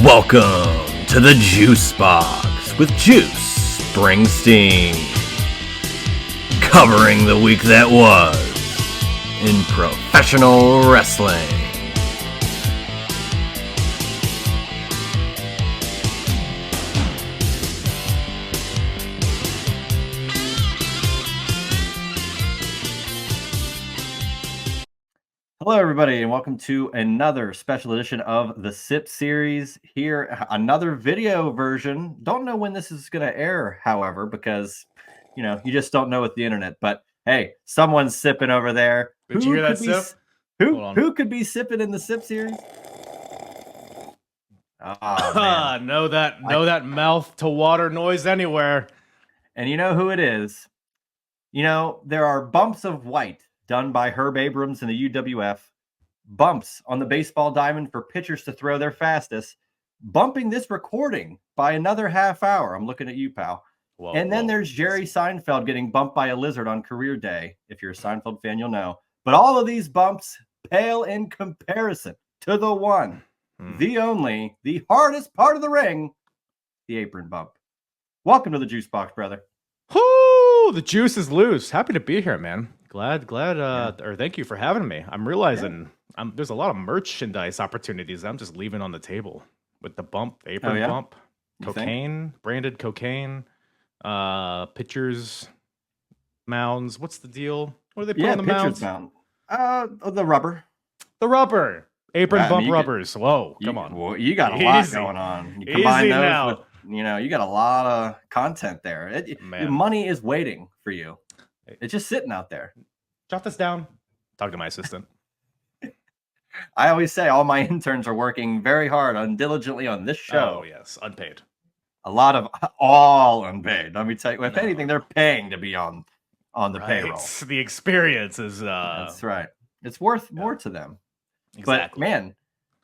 Welcome to the Juice Box with Juice Springsteen, covering the week that was in professional wrestling. Hello, everybody, and welcome to another special edition of the SIP series. Here, another video version. Don't know when this is going to air, however, because you just don't know with the internet. But hey, someone's sipping over there. Did you hear that sip? Who could be sipping in the SIP series? Oh, man. know that mouth to water noise anywhere. And you know who it is? There are bumps of white done by Herb Abrams in the UWF, bumps on the baseball diamond for pitchers to throw their fastest, bumping this recording by another half hour. I'm looking at you, pal. Then there's Jerry Seinfeld getting bumped by a lizard on career day. If you're a Seinfeld fan, you'll know. But all of these bumps pale in comparison to the one, the only, the hardest part of the ring, the apron bump. Welcome to the Juice Box, brother. Whoo! The juice is loose. Happy to be here, man. Glad. Or thank you for having me. I'm realizing there's a lot of merchandise opportunities I'm just leaving on the table with the bump, apron bump, cocaine, branded cocaine, pitchers, mounds. What's the deal? What do they put on the mounds? The rubber. The rubber. Apron bump rubbers. Whoa, come on. Well, you got a lot going on. You combine those with, you got a lot of content there. Money is waiting for you. It's just sitting out there. Jot this down. Talk to my assistant. I always say all my interns are working very hard and diligently on this show. Oh, yes. Unpaid. All unpaid. Let me tell you, if anything, they're paying to be on the payroll. The experience is... That's right. It's worth more to them. Exactly. But, man,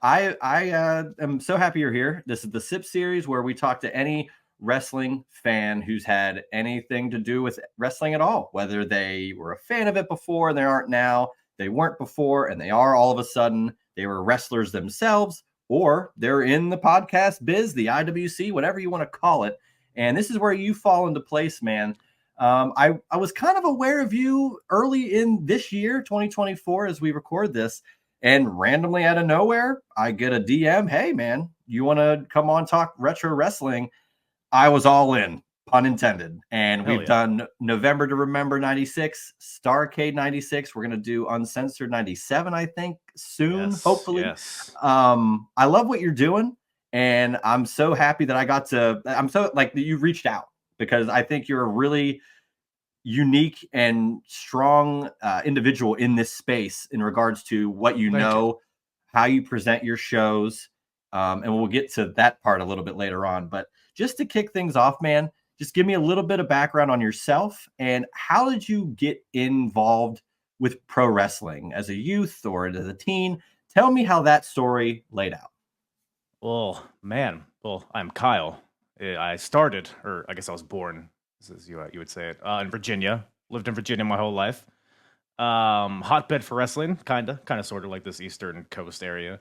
I am so happy you're here. This is the SIP series where we talk to any wrestling fan who's had anything to do with wrestling at all, whether they were a fan of it before and they aren't now, they weren't before and they are all of a sudden, they were wrestlers themselves, or they're in the podcast biz, the IWC, whatever you want to call it. And this is where you fall into place, man. I was kind of aware of you early in this year, 2024, as we record this, and randomly out of nowhere, I get a DM. Hey, man, you want to come on talk retro wrestling? I was all in, pun intended. And we've done November to Remember 96, Starrcade 96. We're going to do Uncensored 97, I think, soon, hopefully. Yes. I love what you're doing. And I'm so happy that I'm so like that you reached out, because I think you're a really unique and strong individual in this space in regards to what you know, how you present your shows. And we'll get to that part a little bit later on. But just to kick things off, man, just give me a little bit of background on yourself and how did you get involved with pro wrestling as a youth or as a teen? Tell me how that story laid out. Well, man. Well, I'm Kyle. I started, or I guess I was born, as you would say it, in Virginia. Lived in Virginia my whole life. Hotbed for wrestling, kind of, sort of like this Eastern Coast area.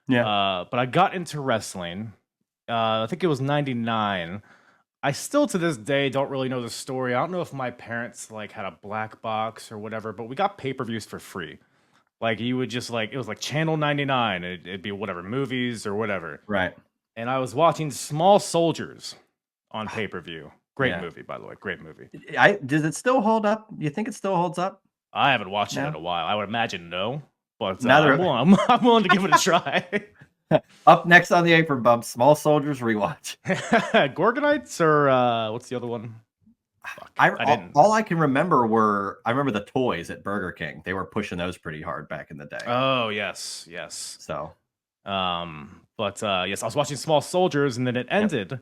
Yeah. But I got into wrestling. I think it was 99. I still to this day don't really know the story. I don't know if my parents had a black box or whatever, but we got pay-per-views for free. You would just it was like Channel 99. It'd be whatever, movies or whatever. Right. And I was watching Small Soldiers on pay-per-view. Great movie, by the way. Great movie. Does it still hold up? You think it still holds up? I haven't watched it in a while. I would imagine no, but I'm willing to give it a try. Up next on the Apron Bump, Small Soldiers rewatch. Gorgonites or what's the other one? All I can remember I remember the toys at Burger King. They were pushing those pretty hard back in the day. Oh, yes. So, yes, I was watching Small Soldiers and then it ended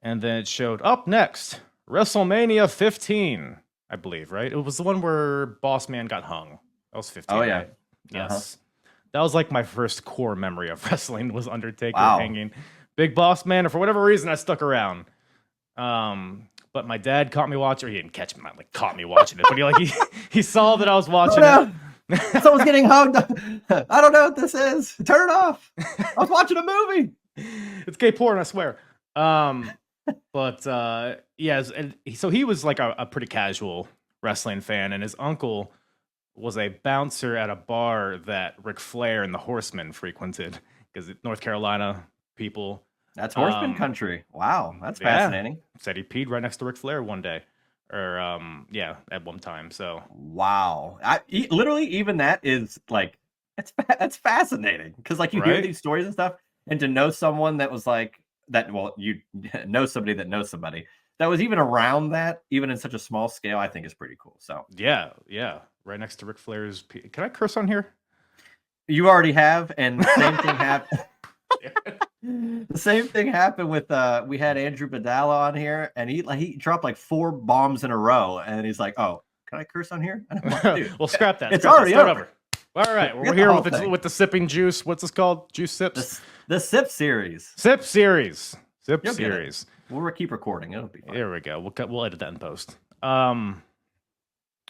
and then it showed up next, WrestleMania 15, I believe, right? It was the one where Boss Man got hung. That was 15. Oh, yeah. Right? Yes. That was my first core memory of wrestling was Undertaker hanging. Big Boss Man, and for whatever reason, I stuck around. But my dad caught me watching, or he didn't catch me, caught me watching it, but he saw that I was watching it. Someone's getting hugged. I don't know what this is. Turn it off. I was watching a movie. It's gay porn, I swear. But yes, and so he was like a pretty casual wrestling fan, and his uncle was a bouncer at a bar that Ric Flair and the Horsemen frequented because North Carolina people. That's Horseman country. Wow, that's fascinating. Said he peed right next to Ric Flair one day, or at one time. So wow, literally even that is like that's fascinating because like you hear these stories and stuff, and to know someone that was like that. Well, you know somebody that knows somebody that was even around that, even in such a small scale, I think is pretty cool. So yeah, right next to Ric Flair's. Can I curse on here? You already have, and the same thing happened. The same thing happened with we had Andrew Badala on here, and he dropped like 4 bombs in a row, and he's like, "Oh, can I curse on here?" And I'm like, dude, well, scrap that. It's already over. All right, we're here with the sipping juice. What's this called? Juice sips. The sip series. Sip series. Sip series. We'll keep recording. It'll be fun. Here we go. We'll edit that in post.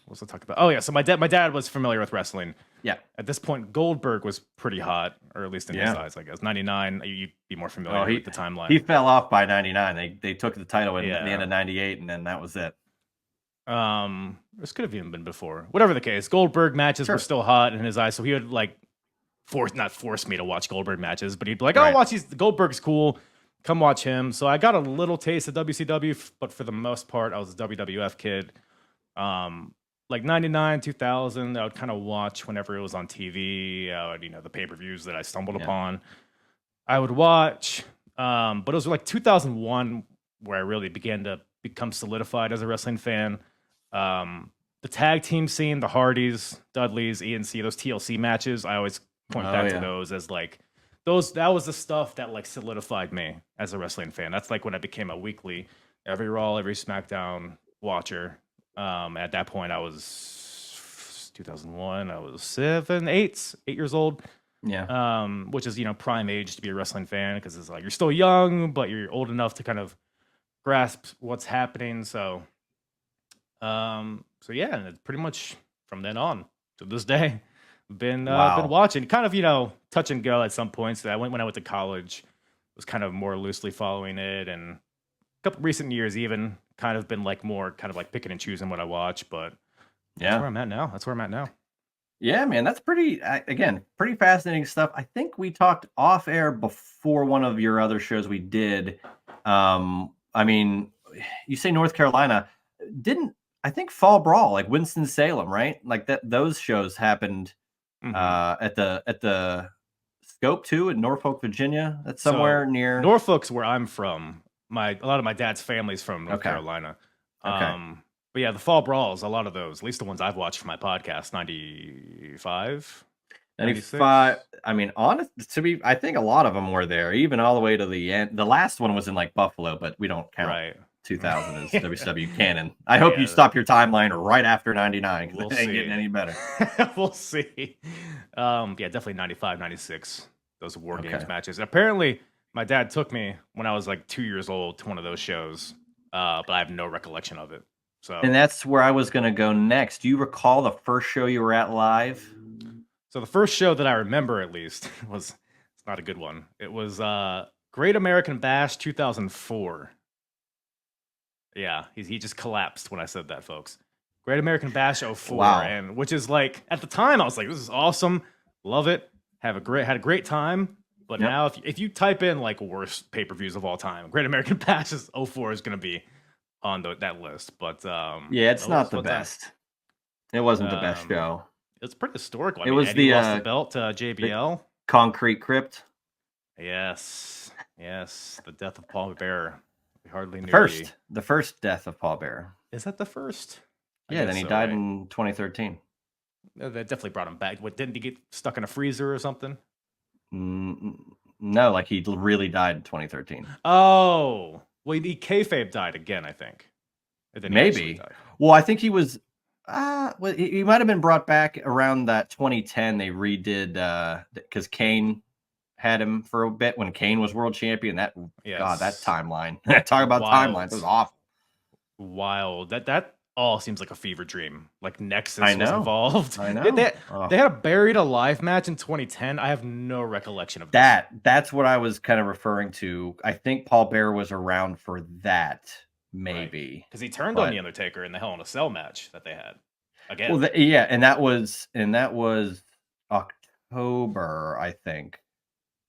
What's I talk about? Oh yeah, so my dad was familiar with wrestling. Yeah. At this point, Goldberg was pretty hot, or at least in his eyes, I guess. 99, you'd be more familiar with the timeline. He fell off by 99. They took the title at the end of 98, and then that was it. This could have even been before. Whatever the case, Goldberg matches were still hot in his eyes, so he would like not force me to watch Goldberg matches, but he'd be like, "Oh, watch these. Goldberg's cool. Come watch him." So I got a little taste of WCW, but for the most part, I was a WWF kid. Like 99, 2000, I would kind of watch whenever it was on TV. The pay-per-views that I stumbled upon, I would watch. But it was like 2001 where I really began to become solidified as a wrestling fan. The tag team scene, the Hardys, Dudleys, ENC, those TLC matches, I always point back to those as like that was the stuff that like solidified me as a wrestling fan. That's like when I became a weekly, every Raw, every SmackDown watcher. At that point, I was 2001. I was 8 years old. Yeah. Which is prime age to be a wrestling fan because it's like you're still young, but you're old enough to kind of grasp what's happening. So yeah, and it's pretty much from then on to this day, been watching. Kind of touch and go at some points. That when I went to college, was kind of more loosely following it, and a couple recent years even kind of been like more kind of like picking and choosing what I watch. But that's where I'm at now. Yeah, man, that's pretty fascinating stuff. I think we talked off air before one of your other shows we did. I mean, you say North Carolina, I think Fall Brawl, like Winston-Salem, right? Like those shows happened at the Scope too in Norfolk, Virginia. That's somewhere near Norfolk's where I'm from. A lot of my dad's family's from North Carolina. But yeah, the Fall Brawls, a lot of those, at least the ones I've watched for my podcast, 95. I mean, I think a lot of them were there, even all the way to the end. The last one was in like Buffalo, but we don't count 2000 as WCW canon. I hope you stop your timeline right after 99 because it ain't getting any better. We'll see. Definitely 95, 96, those War Games matches. And apparently, my dad took me when I was like 2 years old to one of those shows, but I have no recollection of it. And that's where I was going to go next. Do you recall the first show you were at live? So the first show that I remember, at least, it's not a good one. It was Great American Bash 2004. Yeah, he just collapsed when I said that, folks. Great American Bash 04, and which is like at the time I was like, this is awesome, love it, had a great time. But now if you type in like worst pay-per-views of all time, Great American Bash 04 is going to be on that list. But it's not the best. It wasn't the best show. It's pretty historical. It was Eddie lost the belt to JBL. Concrete Crypt. Yes, the death of Paul Bearer. We hardly knew the first death of Paul Bearer. Is that the first? Yeah, then he died in 2013. That definitely brought him back. What, didn't he get stuck in a freezer or something? No, like he really died in 2013. Oh, well, he kayfabe died again, I think. Maybe. Well, I think he was. He might have been brought back around that 2010. They redid because Kane had him for a bit when Kane was world champion. God, that timeline. Talk about timelines. It was awful. Wild. all seems like a fever dream. Like I Nexus was know. involved. I They, know. they, Oh, they had a Buried Alive match in 2010. I have no recollection of this. that's what I was kind of referring to. I think Paul Bearer was around for that, Right. maybe. Because he turned on But The Undertaker in the Hell in a Cell match that they had. well, Again. yeah, and that was October, I think.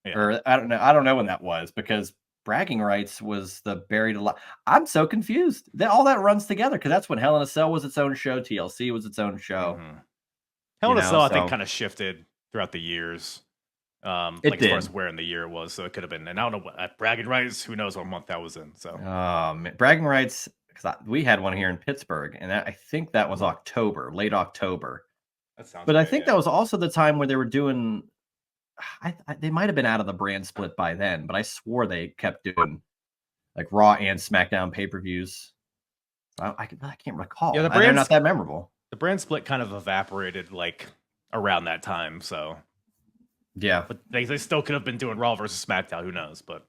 Yeah. Or I don't know when that was because Bragging Rights was the Buried Alive. I'm so confused. All that runs together because that's when Hell in a Cell was its own show, TLC was its own show, hmm Hell in a Cell, I think, so kind of shifted throughout the years. it Like as far as did. where in the year it was. So it could have been, and I don't know what Bragging Rights, who knows what month that was in. So Bragging Rights, because we had one here in Pittsburgh, and I think that was Ooh, October, late October. that sounds But I right. think Yeah. that was also the time where they were doing. They might have been out of the brand split by then, but I swore they kept doing like Raw and SmackDown pay-per-views. I can't Yeah, recall. They're not that memorable. the brand split kind of evaporated like around that time. So, Yeah, but they still could have been doing Raw versus SmackDown. Who knows? But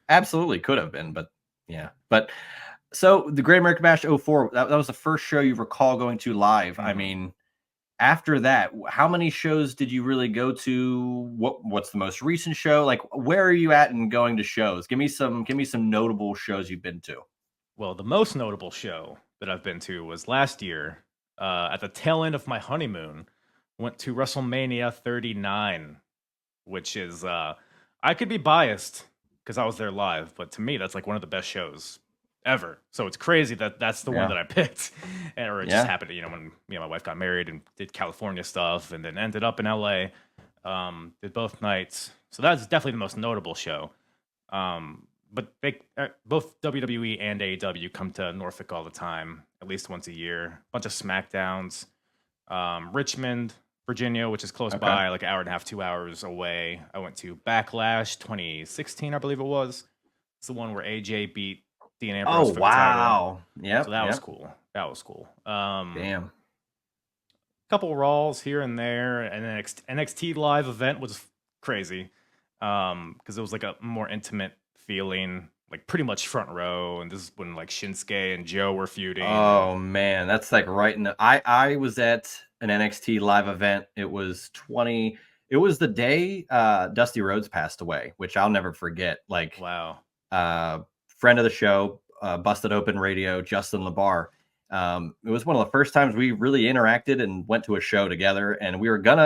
absolutely could have been, but yeah. But so the Great American Bash '04, that was the first show you recall going to live. I mhm. mean, after that, how many shows did you really go to? What's the most recent show? Like, where are you at in going to shows? Give me some notable shows you've been to. Well, the most notable show that I've been to was last year, at the tail end of my honeymoon. Went to WrestleMania 39, which is I could be biased because I was there live, but to me that's like one of the best shows ever. So it's crazy that that's the one Yeah, that I picked, and or it just yeah. happened. When me and my wife got married and did California stuff, and then ended up in LA. Did both nights, so that's definitely the most notable show. But they both WWE and AEW come to Norfolk all the time, at least once a year. Bunch of SmackDowns. Richmond, Virginia, which is close Okay. by, like an hour and a half, 2 hours away. I went to Backlash 2016, I believe it was. It's the one where AJ beat Dean Oh Ambrose for the title. wow. So Yep. that was Yep. cool. That was cool. Damn. Couple Raws here and there, and then NXT live event was crazy because it was like a more intimate feeling, like pretty much front row. And this is when like Shinsuke and Joe were feuding, and Oh man, that's like right in the. I was at an NXT live event. It was the day Dusty Rhodes passed away, which I'll never forget. Like wow, uh, friend of the show, Busted Open Radio, Justin LeBar. It was one of the first times we really interacted and went to a show together. And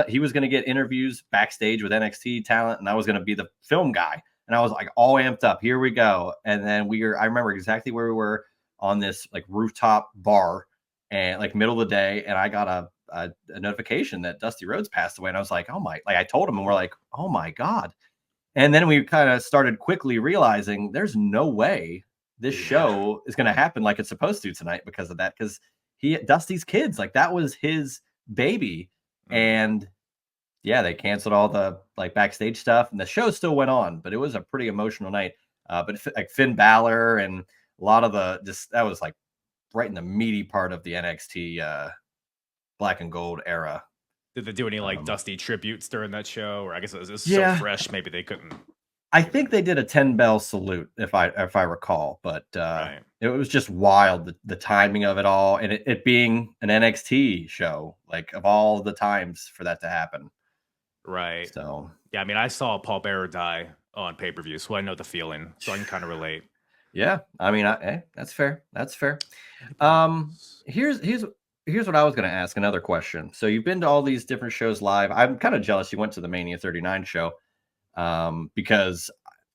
he was gonna get interviews backstage with NXT talent, and I was gonna be the film guy. And I was like all amped up. Here we go. And then I remember exactly where we were on this like rooftop bar, and like middle of the day, and I got a notification that Dusty Rhodes passed away, and I was like, oh my! Like I told him, and we're like, oh my god. And then we kind of started quickly realizing there's no way this yeah. show is going to happen like it's supposed to tonight because of that. Because Dusty's kids, like that was his baby, Mhm. and yeah, they canceled all the like backstage stuff, and the show still went on, but it was a pretty emotional night. But like Finn Balor and a lot of that was like right in the meaty part of the NXT Black and Gold era. Did they do any like Um, Dusty tributes during that show, or I guess it was so yeah, fresh, maybe they couldn't. I think they did a 10 bell salute if I recall, but Right. it was just wild the timing of it all and it being an NXT show, like of all the times for that to happen. Right. So Yeah, I mean, I saw Paul Bearer die on pay per view, so I know the feeling, so I can kind of relate. yeah, I mean, that's fair. That's fair. Anything Um, else? here's what I was going to ask. Another question. So you've been to all these different shows live. I'm kind of jealous you went to the Mania 39 show, because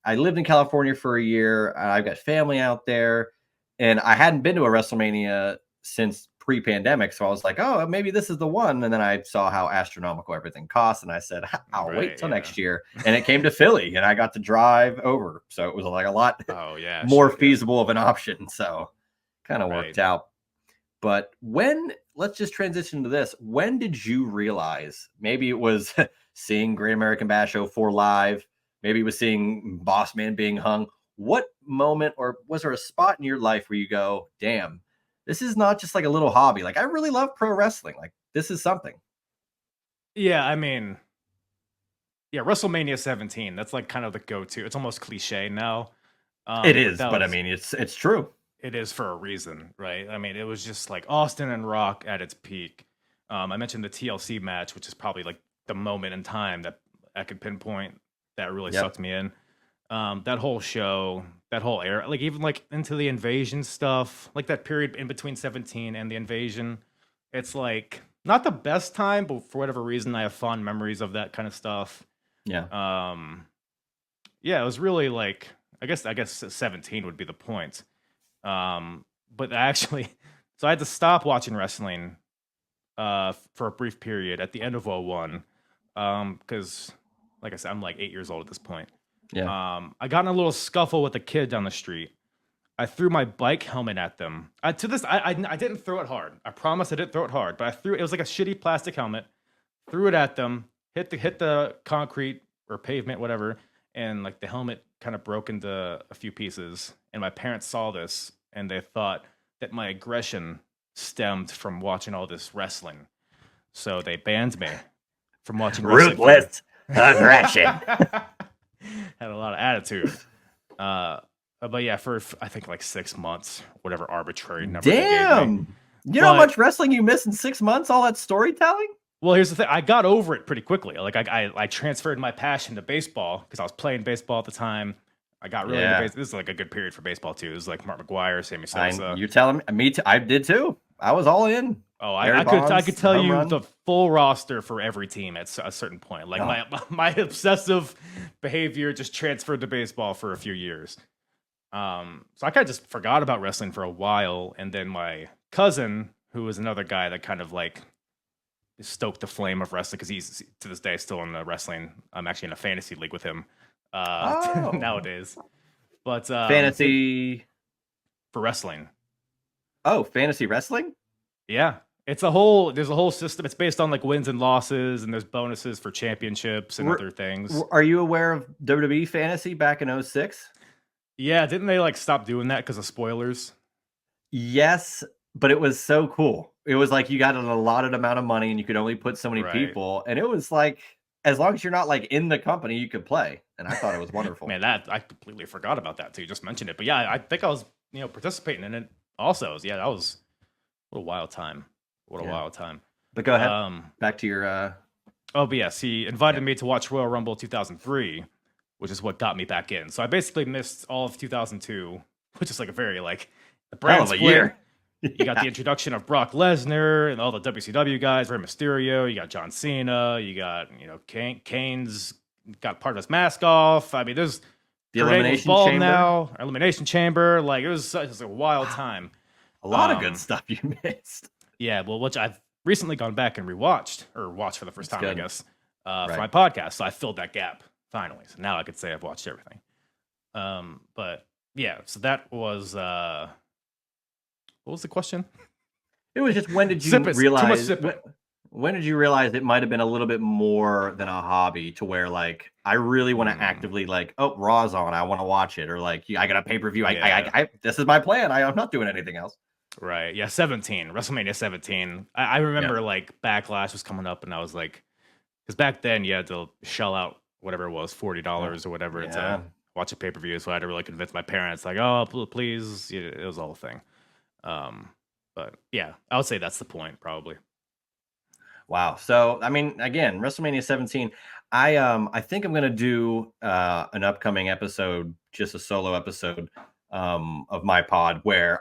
I lived in California for a year. I've got family out there, and I hadn't been to a WrestleMania since pre-pandemic. So I was like, oh, maybe this is the one. And then I saw how astronomical everything costs, and I said, I'll wait Right. till Yeah. next year. And it came to Philly, and I got to drive over, so it was like a lot Oh yeah. more Shit. Yeah. feasible of an option. So kind of Right. worked out. But let's just transition to this. When did you realize maybe it was seeing Great American Bash '04 live? Maybe it was seeing Boss Man being hung. What moment or was there a spot in your life where you go, damn, this is not just like a little hobby. Like, I really love pro wrestling. Like, this is something. Yeah. I mean, yeah. WrestleMania 17. That's like kind of the go-to. It's almost cliche now. It But is, that but I was mean, it's true. it is for a reason, right? I mean, it was just like Austin and Rock at its peak. I mentioned the TLC match, which is probably like the moment in time that I could pinpoint that really Yep. sucked me in. That whole show, that whole era, like even like into the invasion stuff, like that period in between 17 and the invasion, it's like not the best time, but for whatever reason, I have fond memories of that kind of stuff. Yeah. Yeah, it was really like I guess 17 would be the point. But actually, so I had to stop watching wrestling for a brief period at the end of '01 because like I said, I'm like 8 years old at this point. Yeah. I got in a little scuffle with a kid down the street. I threw my bike helmet at them. I didn't throw it hard. I promise I didn't throw it hard, but I threw it was like a shitty plastic helmet. Threw it at them, hit the concrete or pavement, whatever, and like the helmet kind of broke into a few pieces. And my parents saw this and they thought that my aggression stemmed from watching all this wrestling. So they banned me from watching wrestling. Ruthless aggression. Had a lot of attitude. But yeah, for I think like 6 months, whatever arbitrary number they gave me. Damn. You know how much wrestling you missed in 6 months? All that storytelling? Well, here's the thing. I got over it pretty quickly. Like I transferred my passion to baseball because I was playing baseball at the time. I got really into baseball. This is like a good period for baseball too. It was like Mark McGuire, Sammy Sosa. You're telling me too. I did too. I was all in. Oh, I could tell you the full roster for every team at a certain point. Like my obsessive behavior just transferred to baseball for a few years. So I kind of just forgot about wrestling for a while, and then my cousin, who was another guy that kind of like stoked the flame of wrestling because he's to this day still in the wrestling. I'm actually in a fantasy league with him nowadays. But fantasy for wrestling. Oh, fantasy wrestling? Yeah. There's a whole system. It's based on like wins and losses, and there's bonuses for championships and other things. Are you aware of WWE Fantasy back in 06? Yeah, didn't they like stop doing that because of spoilers? Yes, but it was so cool. It was like you got an allotted amount of money and you could only put so many people. And it was like, as long as you're not like in the company, you could play. And I thought it was wonderful. Man, I completely forgot about that too. You just mentioned it. But yeah, I think I was, participating in it also. Yeah, that was what a wild time. What a wild time. But go ahead. Back to your but yes, he invited me to watch Royal Rumble 2003, which is what got me back in. So I basically missed all of 2002, which is like a very like the brand split. Year. You got the introduction of Brock Lesnar and all the WCW guys, Rey Mysterio. You got John Cena. You got Kane's got part of his mask off. I mean, there's the Elimination Chamber now. Elimination Chamber. Like it was a wild time. A lot of good stuff you missed. Yeah, well, which I've recently gone back and watched for the first time, I guess, for my podcast. So I filled that gap finally. So now I could say I've watched everything. But yeah, so that was what was the question? It was just when did you realize when did you realize it might have been a little bit more than a hobby to where like I really want to actively like, oh, Raw's on, I want to watch it, or like I got a pay-per-view. I this is my plan. I'm not doing anything else. Right. Yeah, WrestleMania 17. I remember like Backlash was coming up and I was like, because back then you had to shell out whatever it was, $40 or whatever to watch a pay-per-view. So I had to really convince my parents, like, oh, please. It was all a thing. But yeah, I would say that's the point, probably. Wow. So I mean, again, WrestleMania 17. I think I'm gonna do an upcoming episode, just a solo episode of my pod where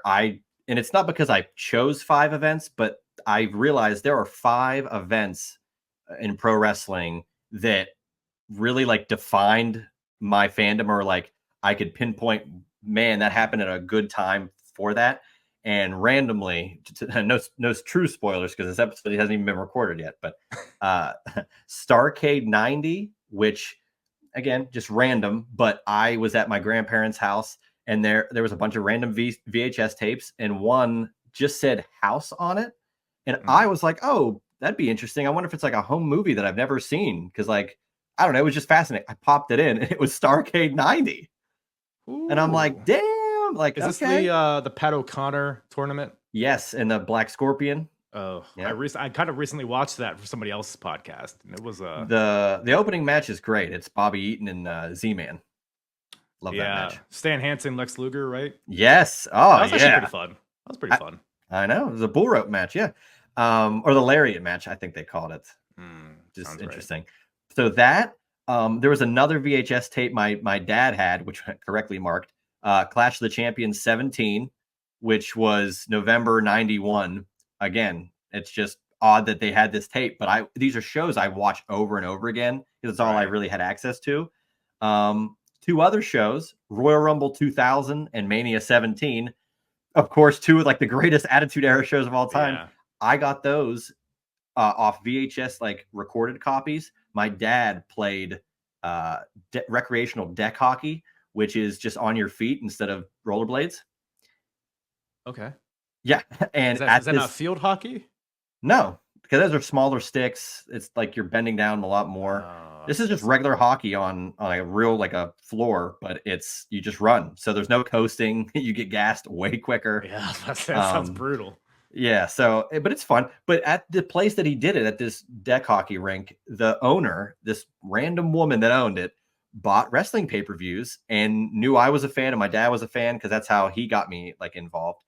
and it's not because I chose 5 events, but I realized there are 5 events in pro wrestling that really like defined my fandom, or like I could pinpoint, man, that happened at a good time for that. And randomly, no true spoilers because this episode hasn't even been recorded yet, but Starrcade 90, which again, just random, but I was at my grandparents' house and there was a bunch of random VHS tapes and one just said house on it. And I was like, oh, that'd be interesting. I wonder if it's like a home movie that I've never seen. Cause like, I don't know. It was just fascinating. I popped it in and it was Starrcade 90. Ooh. And I'm like, damn. Like, is this the Pat O'Connor tournament? Yes. And the Black Scorpion. Oh, yeah. I kind of recently watched that for somebody else's podcast. And it was the opening match is great. It's Bobby Eaton and Z-Man. Love that match. Stan Hansen, Lex Luger, right? Yes. Oh, That was actually pretty fun. That was pretty fun. I know. It was a bull rope match, yeah. Or the lariat match, I think they called it. Just interesting. Right. So that there was another VHS tape my dad had, which correctly marked Clash of the Champions 17, which was November 91. Again, it's just odd that they had this tape, but these are shows I watch over and over again because it's all I really had access to. Two other shows, Royal Rumble 2000 and Mania 17. Of course, two of like the greatest Attitude Era shows of all time. Yeah. I got those off VHS, like recorded copies. My dad played recreational deck hockey, which is just on your feet instead of rollerblades. Okay. Yeah. And is that not field hockey? No, because those are smaller sticks. It's like you're bending down a lot more. This is just regular hockey on a real, like a floor, but you just run. So there's no coasting. You get gassed way quicker. Yeah, that sounds brutal. Yeah. So, but it's fun. But at the place that he did it, at this deck hockey rink, the owner, this random woman that owned it, bought wrestling pay-per-views and knew I was a fan and my dad was a fan because that's how he got me like involved.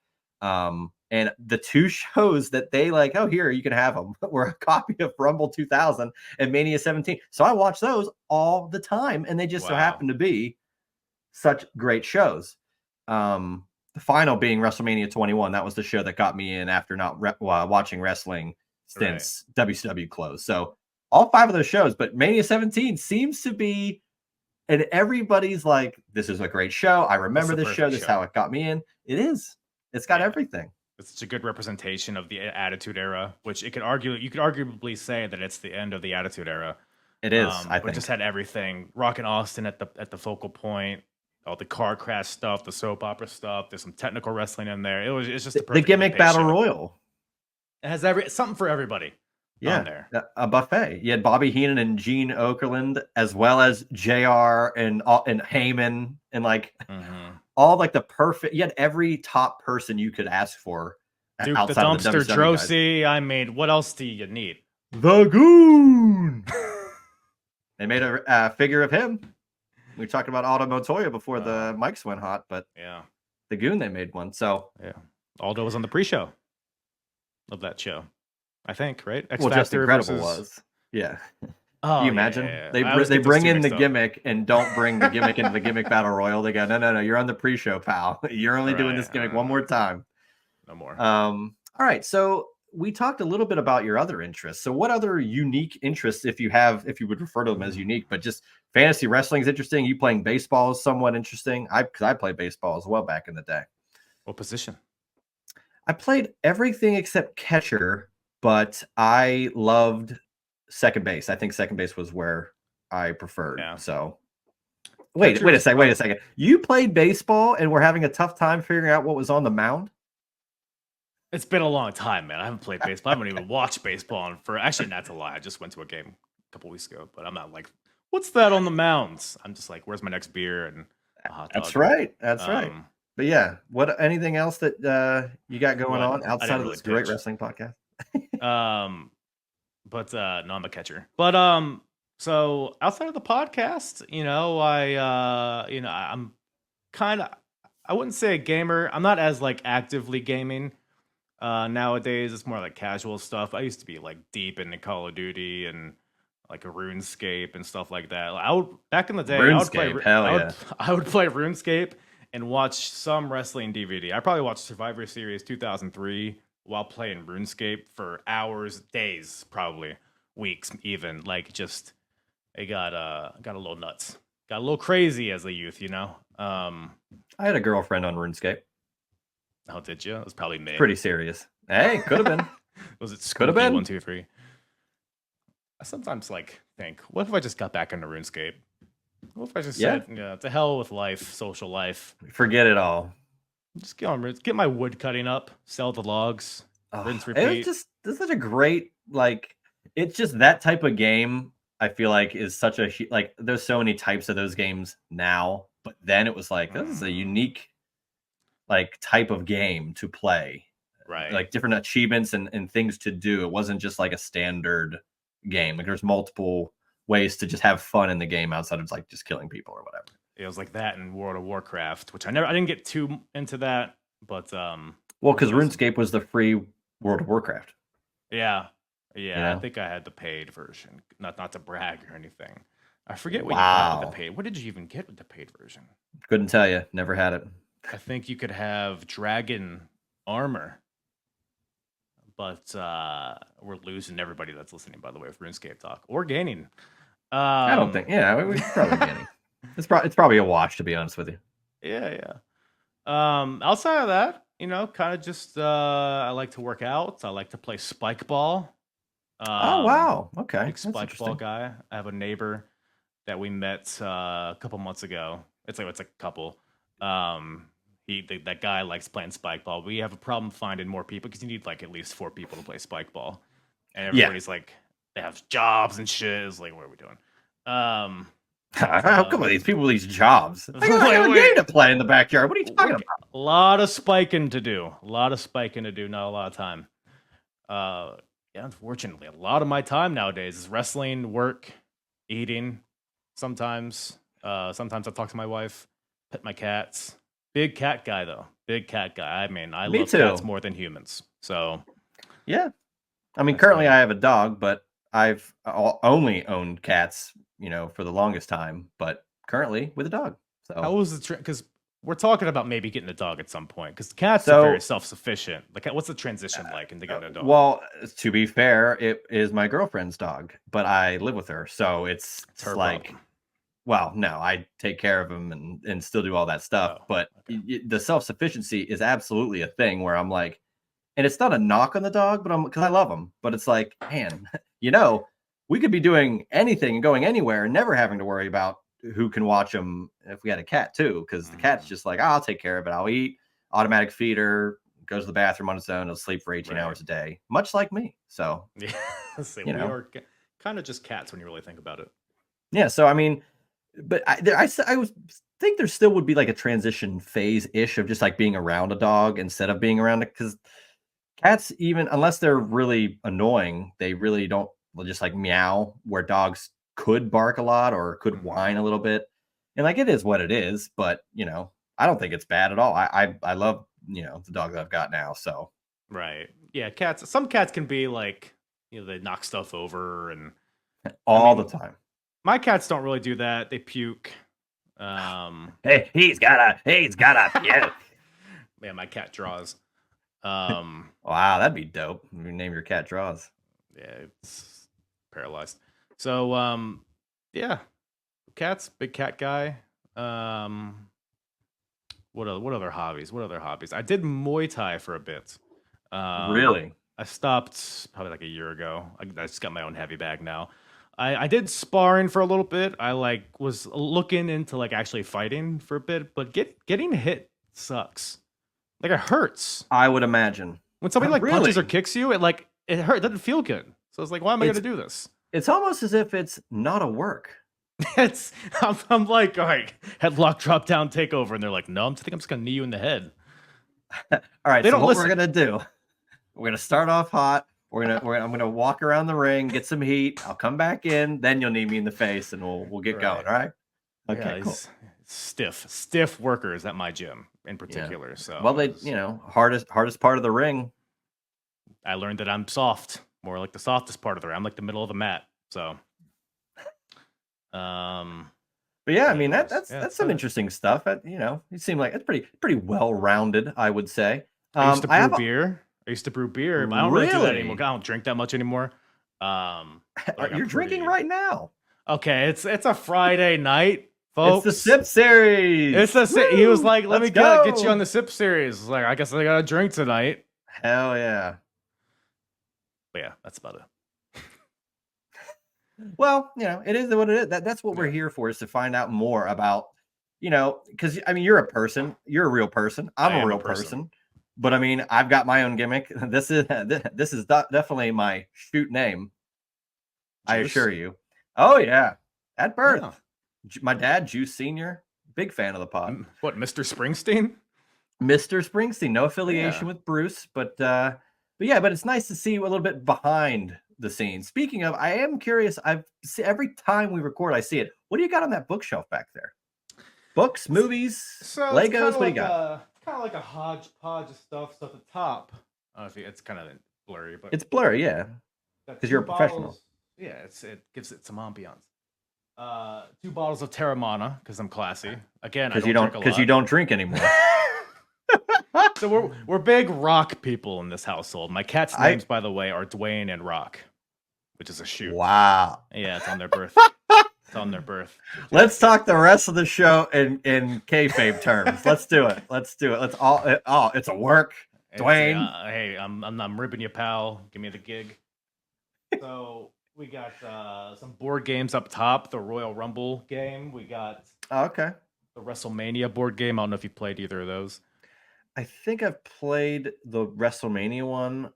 And the two shows that they like, oh, here, you can have them, were a copy of Rumble 2000 and Mania 17. So I watched those all the time, and they just so happen to be such great shows. The final being WrestleMania 21. That was the show that got me in after not watching wrestling since WCW closed. So all five of those shows, but Mania 17 seems to be, and everybody's like, this is a great show. I remember this show. This is how it got me in. It is. It's got everything. It's such a good representation of the Attitude Era, which you could arguably say that it's the end of the Attitude Era. It is. I think it just had everything. Rock and Austin at the focal point, all the car crash stuff, the soap opera stuff. There's some technical wrestling in there. It's just the gimmick battle royal. It has something for everybody. Yeah, on there. A buffet. You had Bobby Heenan and Gene Okerlund, as well as JR and Heyman, and like all like the perfect. You had every top person you could ask for. Duke the Dumpster Drosy. I mean, what else do you need? The Goon. They made a figure of him. We talked about Aldo Montoya before the mics went hot, but the Goon, they made one. So Aldo was on the pre-show of that show. I think, right? Just Incredible was. Yeah. Can you imagine? They bring in the gimmick and don't bring the gimmick into the gimmick battle royal. They go, no, you're on the pre-show, pal. You're only doing this gimmick one more time. No more. All right. So we talked a little bit about your other interests. So what other unique interests, if you would refer to them as unique, but just fantasy wrestling is interesting. You playing baseball is somewhat interesting. Because I played baseball as well back in the day. What position? I played everything except catcher. But I loved second base. I think second base was where I preferred. Yeah. So wait a second. You played baseball and were having a tough time figuring out what was on the mound? It's been a long time, man. I haven't played baseball. I haven't even watched baseball actually, not to lie, I just went to a game a couple weeks ago, but I'm not like, what's that on the mounds? I'm just like, where's my next beer and a hot dog? That's right. But yeah, anything else that you got going on outside of this great wrestling podcast? But no, I'm a catcher. But so outside of the podcast, I'm kind of, I wouldn't say a gamer. I'm not as like actively gaming nowadays. It's more like casual stuff. I used to be like deep into Call of Duty and like a RuneScape and stuff like that. Back in the day, I would play RuneScape and watch some wrestling DVD. I probably watched Survivor Series 2003 while playing RuneScape for hours, days, probably weeks, even. Like, just it got a little nuts, got a little crazy as a youth, I had a girlfriend on RuneScape. Oh, did you? It was probably me. Pretty serious. Hey, could have been. Was it? Could have been 1, 2, 3. I sometimes think, what if I just got back into RuneScape? What if I just said, to hell with life, social life, forget it all. Just get my wood cutting up, sell the logs, rinse, repeat. This is such a great, it's just that type of game. I feel like is such a, there's so many types of those games now, but then it was this is a unique, type of game to play. Right. Like different achievements and things to do. It wasn't just like a standard game. Like there's multiple ways to just have fun in the game outside of just killing people or whatever. It was like that in World of Warcraft, which I didn't get too into that, but Well, because it was- RuneScape was the free World of Warcraft. yeah, You I know? think I had the paid version. Not to brag or anything. I forget what you got with Wow. the paid. What did you even get with the paid version? Couldn't tell you. Never had it. I think you could have dragon armor, but we're losing everybody that's listening, by the way, with RuneScape talk or gaining. I don't think. Yeah, we probably getting. It's probably a wash, to be honest with you. Yeah. Outside of that, kind of just I like to work out. I like to play spike ball. Oh wow. Okay, Big that's spike ball interesting. guy. I have a neighbor that we met a couple months ago. It's like a couple. That guy likes playing spike ball. We have a problem finding more people because you need like at least 4 people to play spike ball, and everybody's like they have jobs and shit. It's like, what are we doing? How come these people with these jobs? I got a game to play in the backyard. What are you talking about? A lot of spiking to do. Not a lot of time. Yeah, unfortunately, a lot of my time nowadays is wrestling, work, eating. Sometimes I talk to my wife, pet my cats. Big cat guy though. Big cat guy. I mean, I Me love too. cats more than humans. So Yeah. I mean, That's currently me. I have a dog, but I've only owned cats, for the longest time, but currently with a dog. how So, was the because we're talking about maybe getting a dog at some point because cats are very self-sufficient. Like, what's the transition like into getting a dog? well, to be fair, it is my girlfriend's dog, but I live with her. So it's her like, problem. well, no, I take care of him and still do all that stuff. Oh, But okay. the self-sufficiency is absolutely a thing where I'm like, and it's not a knock on the dog, but because I love him. But it's like, man, we could be doing anything and going anywhere and never having to worry about who can watch him if we had a cat too, because the cat's just like, I'll take care of it. I'll eat, automatic feeder, goes to the bathroom on its own, it'll sleep for 18 Right. hours a day, much like me. So Yeah, we You know. are kind of just cats when you really think about it. yeah, so I mean, but I was think there still would be like a transition phase ish of just like being around a dog instead of being around it, because cats, even unless they're really annoying, they really don't just like meow, where dogs could bark a lot or could Mhm. whine a little bit. And like it is what it is, but I don't think it's bad at all. I love, the dog that I've got now. So Right. Yeah, cats. Some cats can be like, they knock stuff over, and all mean, the time. my cats don't really do that. They puke. Hey, he's got a puke. Yeah, my cat draws. Wow, that'd be dope. You name your cat Draws. Yeah, it's paralyzed. So, yeah, cats, big cat guy. What other hobbies? I did Muay Thai for a bit. Really? I stopped probably like a year ago. I just got my own heavy bag now. I did sparring for a little bit. I was looking into actually fighting for a bit, but getting hit sucks. Like, it hurts. I would imagine. When somebody punches or Really? kicks you, it hurt. It doesn't feel good. So it's like, why am I going to do this? It's almost as if it's not a work. I'm like, all right, headlock, drop down, takeover, and they're like, no, I'm just gonna knee you in the head. All right, They so don't what listen. we're gonna do? We're gonna start off hot. I'm gonna walk around the ring, get some heat. I'll come back in, then you'll knee me in the face, and we'll get going. All right? Okay, Yeah, cool. stiff workers at my gym in particular. Yeah. So Well, hardest part of the ring. I learned that I'm soft, more like the softest part of the ring. I'm like the middle of the mat. So, But yeah, I mean anyways, that's some interesting stuff. You seem like it's pretty well rounded, I would say. I used to I brew have beer. But I don't really do that anymore. Really? I don't drink that much anymore. But I got You're drinking pretty- right now. Okay, it's a Friday night, folks. It's the Sip Series. It's the sip. He was Woo! like, "Let me Let's get you go. on the sip series." I was like, I guess I got a drink tonight. Hell yeah. But yeah, that's about it. Well, it is what it is. That's what we're here for, is to find out more about, because I mean, you're a person, you're a real person. I I'm am a a real person. person. But I mean, I've got my own gimmick. This is definitely my shoot name. I Juice? assure you. Oh yeah, at birth, Yeah. my dad, Juice Senior, big fan of the pod. What, Mr. Springsteen? Mr. Springsteen, no affiliation Yeah. with Bruce, but it's nice to see a little bit behind the scenes. Speaking of, I am curious. Every time we record, I see it. What do you got on that bookshelf back there? Books, movies, So Legos. What do you got? Kind of like a hodgepodge of stuff. So at the top, I don't know if it's kind of blurry, but It's blurry, yeah, got because two you're a professional. bottles. Yeah, it gives it some ambiance. 2 bottles of Terramana because I'm classy. Again, I don't drink a lot. Because you don't drink anymore. So we're big rock people in this household. My cat's names, by the way, are Dwayne and Rock, which is a shoot. Wow. Yeah, it's on their birth. It's on their birth. Let's talk the rest of the show in kayfabe terms. Let's do it. Let's all. Oh, it's a work. Dwayne. Hey, I'm ribbing you, pal. Give me the gig. So we got some board games up top. The Royal Rumble game. We got okay. The WrestleMania board game. I don't know if you played either of those. I think I've played the WrestleMania one,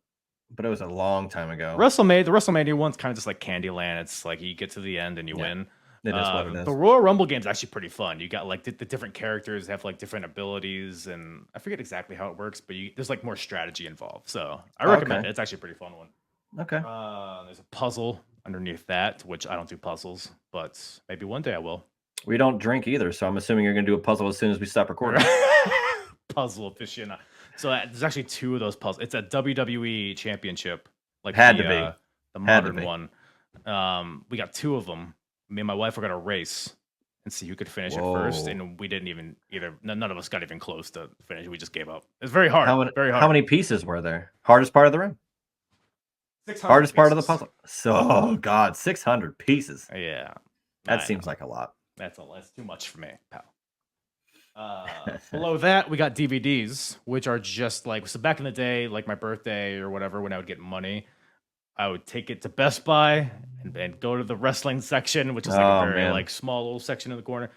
but it was a long time ago. The WrestleMania one's kind of just like Candyland. It's like you get to the end and you win. It is what it is. The Royal Rumble game is actually pretty fun. You got like the different characters have like different abilities, and I forget exactly how it works, but there's like more strategy involved. So I recommend it. It's actually a pretty fun one. Okay. There's a puzzle underneath that, which I don't do puzzles, but maybe one day I will. We don't drink either, so I'm assuming you're going to do a puzzle as soon as we stop recording. Puzzle aficionado. So there's actually 2 of those puzzles. It's a WWE championship, like the modern one. We got 2 of them. Me and my wife were gonna race and see who could finish it first, and we didn't even none of us got even close to finish. We just gave up. It's very hard. Very hard. How many pieces were there? Hardest part of the ring? 600 hardest pieces. Part of the puzzle. So, oh God, 600 pieces. Yeah, that seems like a lot. That's too much for me, pal. Below that, we got DVDs, which are just like, so back in the day, like my birthday or whatever, when I would get money, I would take it to Best Buy and go to the wrestling section, which is like a very like small little section in the corner,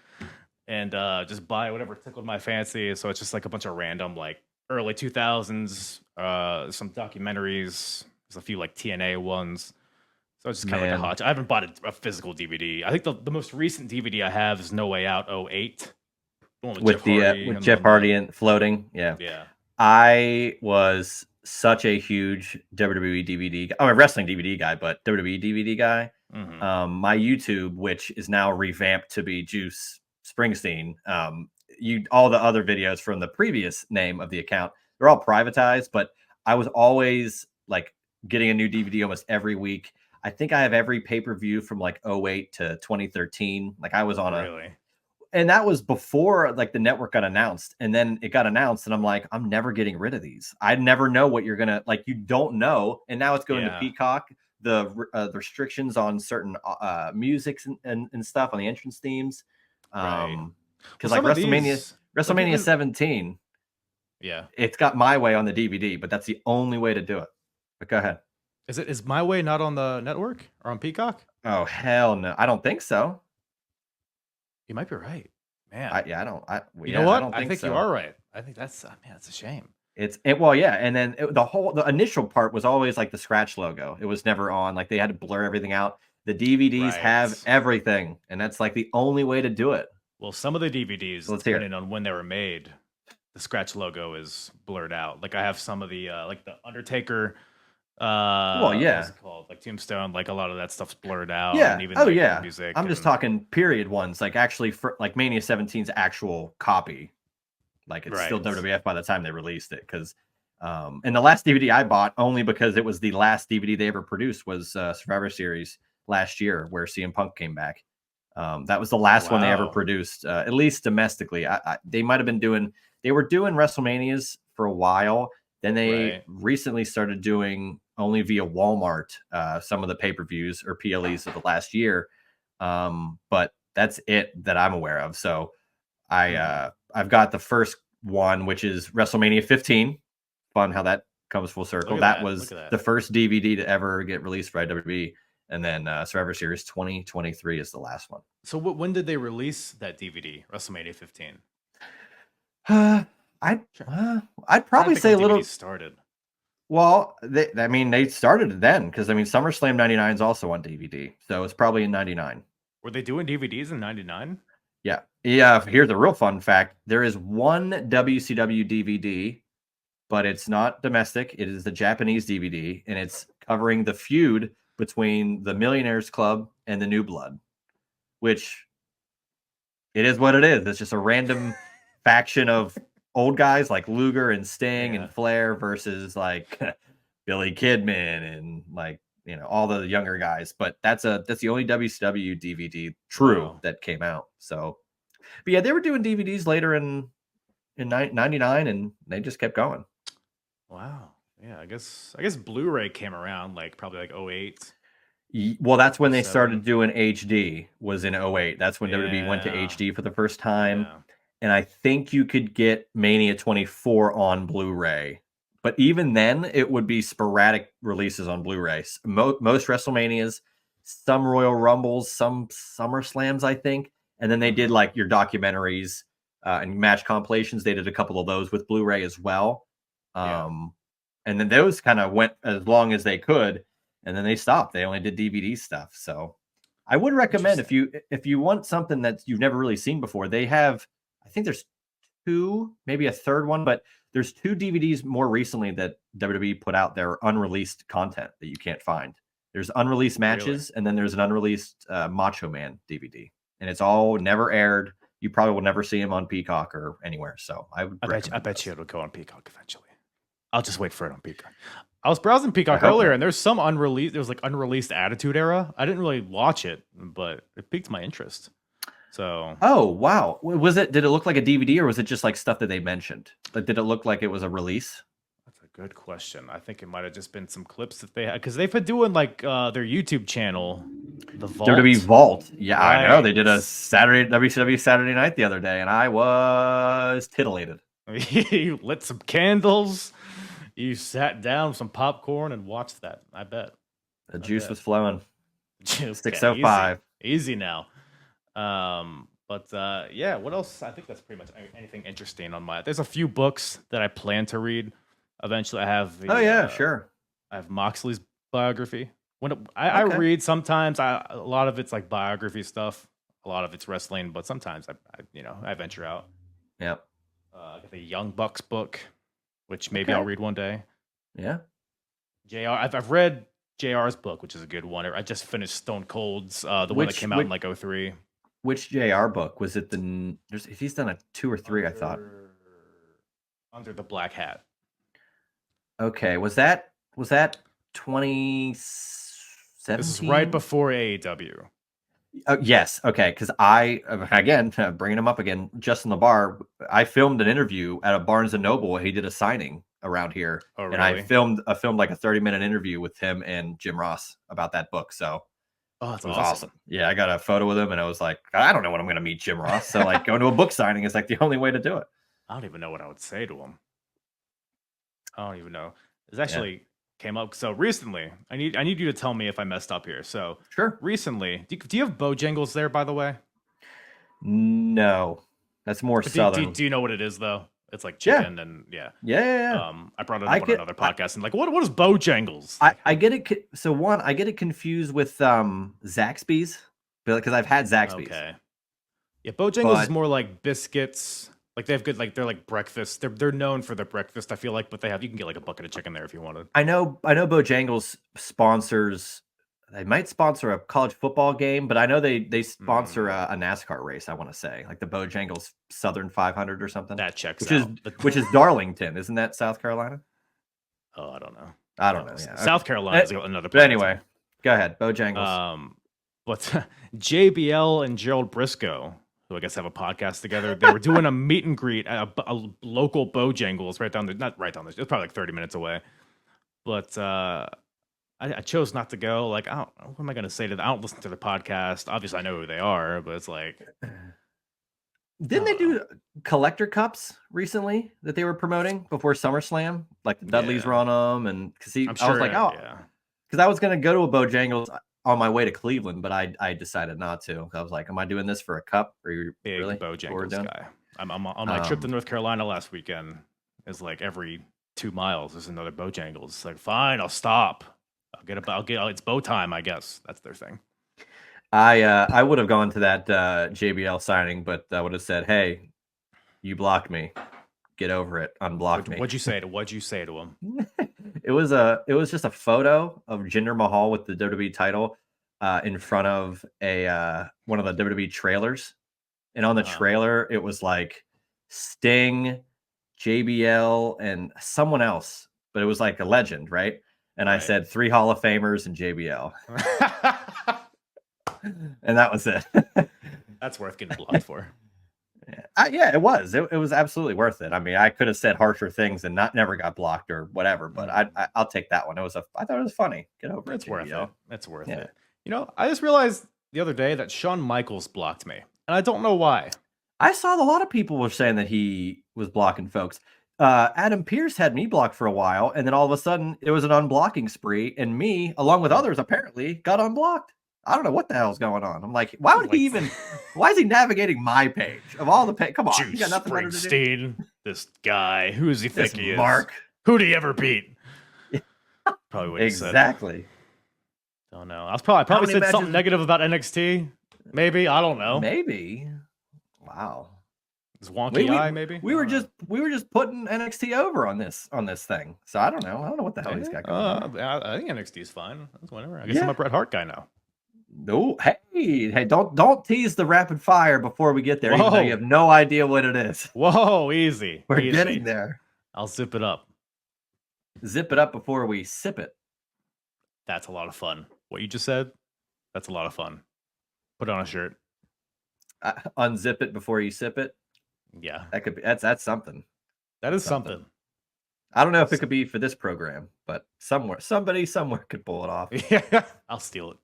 and just buy whatever tickled my fancy. So it's just like a bunch of random like early 2000s, some documentaries, there's a few like TNA ones. So it's just kind of like a hot. I haven't bought a physical DVD. I think the most recent DVD I have is No Way Out 08. With Jeff Hardy and floating. Yeah. I was such a huge WWE DVD. I'm a wrestling DVD guy, but WWE DVD guy. Mm-hmm. My YouTube, which is now revamped to be Juice Springsteen, all the other videos from the previous name of the account, they're all privatized, but I was always like getting a new DVD almost every week. I think I have every pay-per-view from like 08 to 2013. Like I was on and that was before like the network got announced, and then it got announced, and I'm like, I'm never getting rid of these. I never know what you're gonna like. You don't know, and now it's going to Peacock. The restrictions on certain music and stuff on the entrance themes, because like WrestleMania 17, it's got My Way on the DVD, but that's the only way to do it. But go ahead. Is My Way not on the network or on Peacock? Oh hell no, I don't think so. You might be right, man. I don't. You know what? I think you are right. I think that's that's a shame. And then the initial part was always like the scratch logo. It was never on. Like they had to blur everything out. The DVDs have everything, and that's like the only way to do it. Well, some of the DVDs, depending on when they were made, the scratch logo is blurred out. Like I have some of the like the Undertaker. What's it called? Like Tombstone, like a lot of that stuff's blurred out. Yeah. And even music. I'm just talking period ones, like actually for like Mania 17's actual copy. Like it's still WWF by the time they released it. Because and the last DVD I bought only because it was the last DVD they ever produced was Survivor Series last year, where CM Punk came back. That was the last one they ever produced, at least domestically. They might have been doing WrestleManias for a while. Then they recently started doing only via Walmart some of the pay-per-views or PLEs of the last year. But that's it that I'm aware of. So I've got the first one, which is WrestleMania 15. Fun how that comes full circle. That was the first DVD to ever get released by WWE. And then Survivor Series 2023 is the last one. So when did they release that DVD, WrestleMania 15? I'd probably say a little started. Well, they started it then because SummerSlam 99 is also on DVD, so it's probably in 99. Were they doing DVDs in 99? Yeah. Here's a real fun fact: there is one WCW DVD, but it's not domestic. It is the Japanese DVD, and it's covering the feud between the Millionaires Club and the New Blood, which It is what it is. It's just a random faction of old guys like Luger and Sting Yeah. and Flair versus like Billy Kidman and like all the younger guys. But that's the only WCW DVD Wow. that came out. So, but yeah, they were doing DVDs later in 99 and they just kept going. Wow. Yeah, I guess Blu-ray came around like probably like 08. Well, that's when they 07. started doing HD was in 08. That's when WWE went to Yeah. HD for the first time. Yeah. And I think you could get Mania 24 on Blu-ray. But even then, it would be sporadic releases on Blu-ray. Most WrestleManias, some Royal Rumbles, some SummerSlams, I think. And then they did like your documentaries and match compilations. They did a couple of those with Blu-ray as well. Yeah. And then those kind of went as long as they could. And then they stopped. They only did DVD stuff. So I would recommend if you want something that you've never really seen before, they have, I think there's 2, maybe a third one, but there's 2 DVDs more recently that WWE put out their unreleased content that you can't find. There's unreleased matches, and then there's an unreleased Macho Man DVD, and it's all never aired. You probably will never see him on Peacock or anywhere. So I bet you it'll go on Peacock eventually. I'll just wait for it on Peacock. I was browsing Peacock earlier, and there's some unreleased. There was like unreleased Attitude Era. I didn't really watch it, but it piqued my interest. So. Oh wow, was it? Did it look like a DVD, or was it just like stuff that they mentioned? Like, did it look like it was a release? That's a good question. I think it might have just been some clips that they had because they've been doing like their YouTube channel, the Vault. WWE Vault. Yeah, right. I know. They did a WCW Saturday Night the other day, and I was titillated. You lit some candles. You sat down with some popcorn and watched that. I bet The juice was flowing. 6:05. Easy now. But yeah, what else? I think that's pretty much anything interesting on my. There's a few books that I plan to read. Eventually, I have. Sure. I have Moxley's biography. I read sometimes. A lot of it's like biography stuff. A lot of it's wrestling, but sometimes I venture out. Yep. I got the Young Bucks book, which maybe I'll read one day. Yeah. JR. I've read JR's book, which is a good one. I just finished Stone Cold's, the one that came out in like 03. Which JR book was it? He's done a 2 or 3, I thought. Under the Black Hat. Okay, was that 2017? This is right before AEW. Yes. Okay, because again bringing him up again, Justin LaBar. I filmed an interview at a Barnes and Noble. He did a signing around here, really? And I filmed like a 30-minute interview with him and Jim Ross about that book. So. Oh, that's awesome. Yeah, I got a photo with him, and I was like, I don't know when I'm going to meet Jim Ross. So, like, going to a book signing is like the only way to do it. I don't even know what I would say to him. I don't even know. This actually came up. So recently, I need you to tell me if I messed up here. So sure. Recently, do you have Bojangles there, by the way? No, that's more southern. Do you know what it is though? It's like chicken and yeah. I brought it up on another podcast and like, what is Bojangles? I get it. So I get it confused with Zaxby's, because I've had Zaxby's. Okay. Yeah, Bojangles is more like biscuits. Like they have good, like they're like breakfast. They're known for their breakfast, I feel like, but you can get like a bucket of chicken there if you wanted. I know Bojangles sponsors. They might sponsor a college football game, but I know they sponsor a NASCAR race. I want to say like the Bojangles Southern 500 or something. That checks out. Which is Darlington, isn't that South Carolina? Oh, I don't know. I don't know. Yeah. South Carolina is another. But anyway, go ahead, Bojangles. But JBL and Gerald Briscoe, who I guess have a podcast together, they were doing a meet and greet at a local Bojangles not right down the. It was probably like 30 minutes away, but. I chose not to go. Like, what am I going to say to them? I don't listen to the podcast. Obviously, I know who they are, but it's like... Didn't they do collector cups recently that they were promoting before SummerSlam? Like, the Dudleys were on them, and... I was like, because I was going to go to a Bojangles on my way to Cleveland, but I decided not to. I was like, am I doing this for a cup? Are you really? Bojangles guy. I'm on my trip to North Carolina last weekend. It's like every 2 miles, there's another Bojangles. It's like, fine, I'll stop. It's bow time, I guess. That's their thing. I would have gone to that JBL signing, but I would have said, "Hey, you blocked me. Get over it. Unblock me." What'd you say to him? It was just a photo of Jinder Mahal with the WWE title in front of one of the WWE trailers, and on the trailer it was like Sting, JBL, and someone else, but it was like a legend, right? And I said 3 Hall of Famers and JBL, and that was it. That's worth getting blocked for. Yeah, it was. It was absolutely worth it. I mean, I could have said harsher things and never got blocked or whatever, but I'll take that one. I thought it was funny. Get over it. It's worth it. It's worth Yeah. it. You know, I just realized the other day that Shawn Michaels blocked me, and I don't know why. I saw a lot of people were saying that he was blocking folks. Adam Pearce had me blocked for a while, and then all of a sudden it was an unblocking spree, and me, along with others, apparently got unblocked. I don't know what the hell's going on. I'm like, why would he even? Why is he navigating my page of all the page? Come on, Juice you got nothing better to do. This guy, who does he think he is? Mark, who'd he ever beat? Probably what exactly. He said. Don't know. I was probably said something negative about NXT. Maybe, I don't know. Maybe. Wow. It's wonky eye, maybe. We were just putting NXT over on this thing. So I don't know. I don't know what the hell he's got going on. I think NXT is fine. That's whatever. I guess I'm a Bret Hart guy now. No, hey, don't tease the rapid fire before we get there. Even though you have no idea what it is. Whoa, easy. We're getting there. I'll zip it up. Zip it up before we sip it. That's a lot of fun. What you just said, that's a lot of fun. Put on a shirt. Unzip it before you sip it. Yeah, that could be. That's something. That is something. I don't know if it could be for this program, but somebody somewhere could pull it off. Yeah, I'll steal it.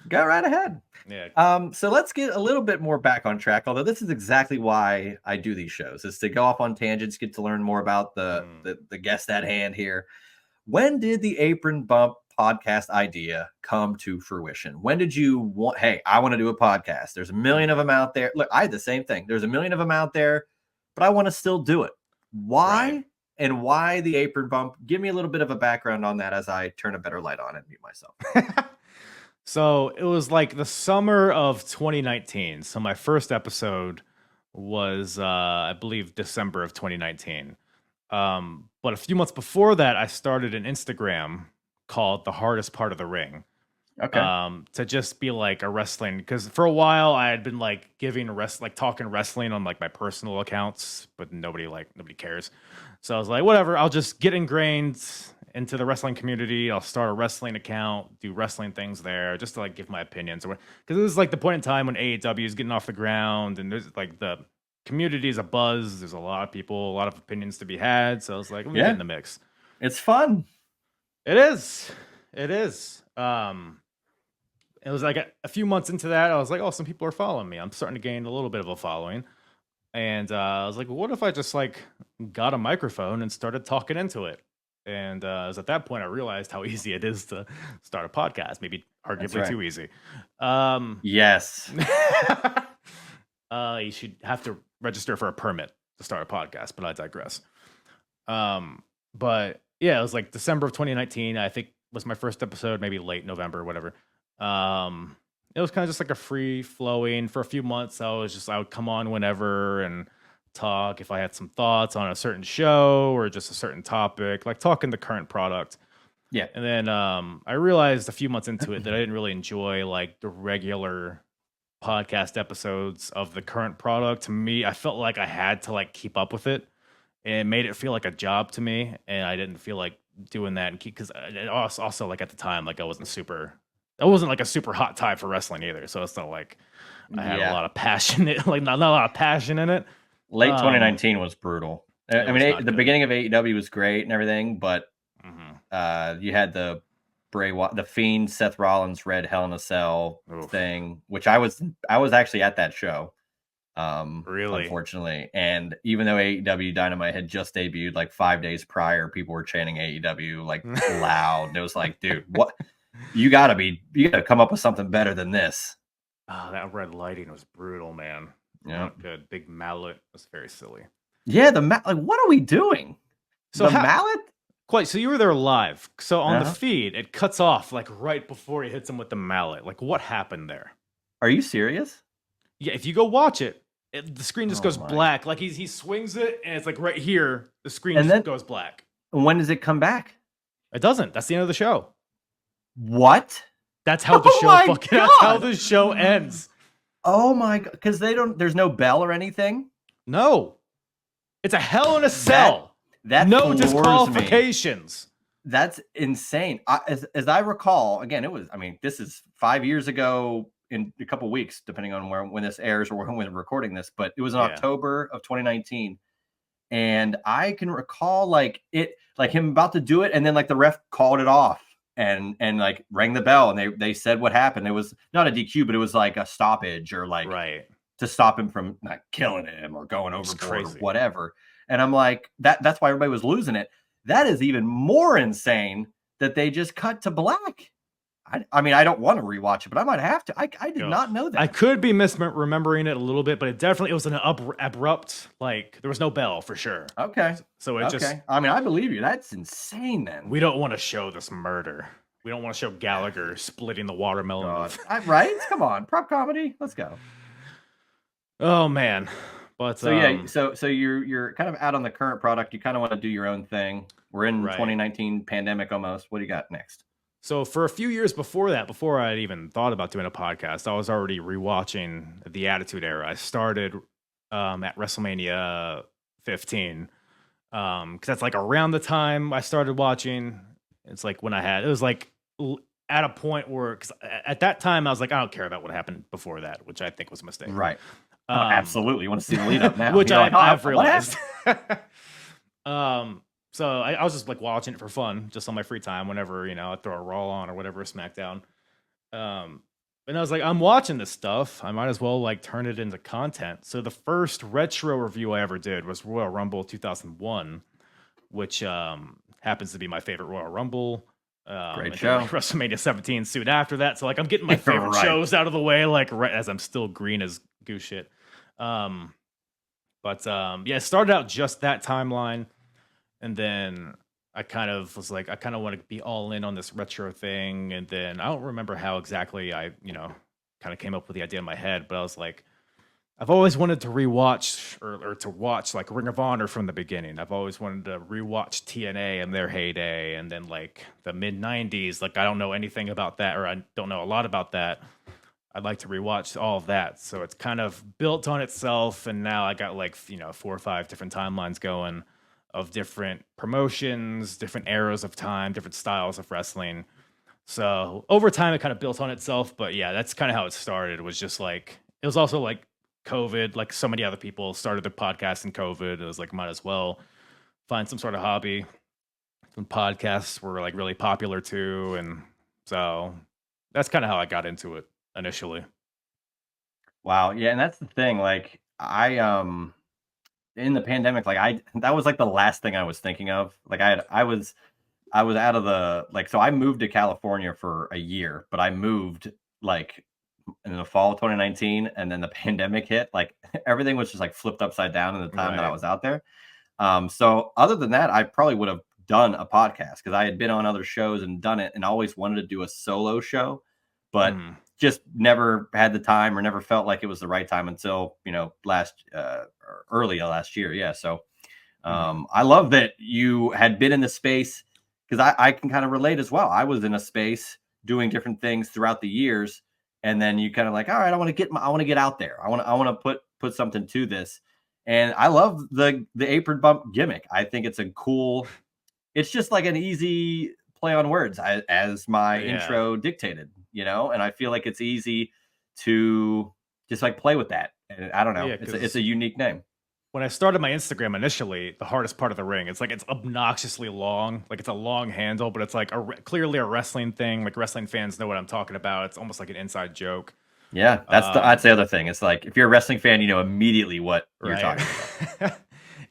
Go right ahead. Yeah. So let's get a little bit more back on track. Although this is exactly why I do these shows, is to go off on tangents, get to learn more about the guest at hand here. When did the Apron Bump podcast idea come to fruition? When did you want, hey, I want to do a podcast. There's a million of them out there. Look, I had the same thing. There's a million of them out there, but I want to still do it. Why? Right. And why the Apron Bump? Give me a little bit of a background on that as I turn a better light on and mute myself. So it was like the summer of 2019. So my first episode was, I believe, December of 2019. But a few months before that, I started an Instagram called The Hardest Part of the Ring. Okay. To just be like a wrestling, because for a while I had been like talking wrestling on like my personal accounts, but nobody cares. So I was like, whatever, I'll just get ingrained into the wrestling community. I'll start a wrestling account, do wrestling things there, just to like give my opinions. Because it was like the point in time when AEW is getting off the ground, and there's like the community is a buzz. There's a lot of people, a lot of opinions to be had. So I was like, let me get in the mix. It's fun. It is. It was like a few months into that, I was like, oh, some people are following me. I'm starting to gain a little bit of a following. And I was like, well, what if I just like got a microphone and started talking into it? And it was at that point I realized how easy it is to start a podcast. Maybe arguably too easy. Yes. You should have to register for a permit to start a podcast, but I digress. But yeah, it was like December of 2019, I think was my first episode, maybe late November, whatever. It was kind of just like a free flowing for a few months. I would come on whenever and talk if I had some thoughts on a certain show or just a certain topic, like talking the current product. Yeah. And then I realized a few months into it that I didn't really enjoy like the regular podcast episodes of the current product. To me, I felt like I had to like keep up with it, and it made it feel like a job to me, and I didn't feel like doing that. And because also like at the time, like I wasn't like a super hot time for wrestling either, so it's not like I had a lot of passion, like not a lot of passion in it. Late 2019 was brutal. I mean, the beginning of AEW was great and everything, but you had the the Fiend, Seth Rollins, Red Hell in a Cell thing, which I was actually at that show. Really, unfortunately, and even though AEW Dynamite had just debuted like 5 days prior, people were chanting AEW like loud. It was like, dude, what? You gotta come up with something better than this. Oh, that red lighting was brutal, man. Yeah, not good. Big mallet was very silly. Yeah, like, what are we doing? So mallet? Quite. So you were there live. So on the feed, it cuts off like right before he hits him with the mallet. Like, what happened there? Are you serious? Yeah, if you go watch it, the screen just goes black. Like he swings it, and it's like right here, the screen just goes black. When does it come back? It doesn't. That's the end of the show. What? That's how the show That's how the show ends. Oh my god, because there's no bell or anything. No, it's a Hell in a Cell. That no floors disqualifications. Me. That's insane. As I recall, again, this is 5 years ago in a couple weeks, depending on when this airs or when we're recording this, but it was in October of 2019. And I can recall like him about to do it, and then like the ref called it off and like rang the bell, and they said what happened. It was not a DQ, but it was like a stoppage or like to stop him from not killing him or going overboard or whatever. And I'm like, that's why everybody was losing it. That is even more insane that they just cut to black. I mean, I don't want to rewatch it, but I might have to. I did not know that. I could be remembering it a little bit, but it was an abrupt, like there was no bell for sure. Okay. So it just. I mean, I believe you. That's insane, then. We don't want to show this murder. We don't want to show Gallagher splitting the watermelon. Right? Come on, prop comedy. Let's go. Oh man. But so you're kind of out on the current product. You kind of want to do your own thing. We're in 2019 pandemic almost. What do you got next? So for a few years before that, before I'd even thought about doing a podcast, I was already rewatching the Attitude Era. I started at WrestleMania 15 because that's like around the time I started watching. It's like when it was like at a point where, because at that time I was like, I don't care about what happened before that, which I think was a mistake. Right. Absolutely. You want to see the lead up now. Which I've realized. So I was just like watching it for fun, just on my free time, whenever, I throw a Raw on or whatever, a SmackDown. And I was like, I'm watching this stuff. I might as well like turn it into content. So the first retro review I ever did was Royal Rumble 2001, which happens to be my favorite Royal Rumble. Great show. Like WrestleMania 17 soon after that. So like I'm getting my favorite shows out of the way, like right as I'm still green as goose shit. It started out just that timeline. And then I kind of was like, I kind of want to be all in on this retro thing. And then I don't remember how exactly I, kind of came up with the idea in my head, but I was like, I've always wanted to rewatch or to watch like Ring of Honor from the beginning. I've always wanted to rewatch TNA in their heyday. And then like the mid 90s, like I don't know anything about that, or I don't know a lot about that. I'd like to rewatch all of that. So it's kind of built on itself. And now I got like, 4 or 5 different timelines going of different promotions, different eras of time, different styles of wrestling. So over time, it kind of built on itself. But yeah, that's kind of how it started. It was just like, it was also like COVID, like so many other people started their podcast in COVID. It was like, might as well find some sort of hobby. Some podcasts were like really popular too. And so that's kind of how I got into it initially. Wow. Yeah. And that's the thing. Like in the pandemic, like that was like the last thing I was thinking of. Like I was out of so I moved to California for a year, but I moved like in the fall of 2019, and then the pandemic hit. Like everything was just like flipped upside down in the time that I was out there. So other than that, I probably would have done a podcast because I had been on other shows and done it and always wanted to do a solo show, but just never had the time or never felt like it was the right time until, early last year. Yeah. So I love that you had been in the space because I can kind of relate as well. I was in a space doing different things throughout the years. And then you kind of like, all right, I want to get out there. I want to put something to this. And I love the Apron Bump gimmick. I think it's it's just like an easy play on words as my intro dictated, and I feel like it's easy to just like play with that. And I don't know, it's a unique name. When I started my Instagram initially, the hardest part of the ring, it's like it's obnoxiously long. Like it's a long handle, but it's like clearly a wrestling thing. Like wrestling fans know what I'm talking about. It's almost like an inside joke. Yeah, that's the other thing. It's like if you're a wrestling fan, you know immediately what you're talking about.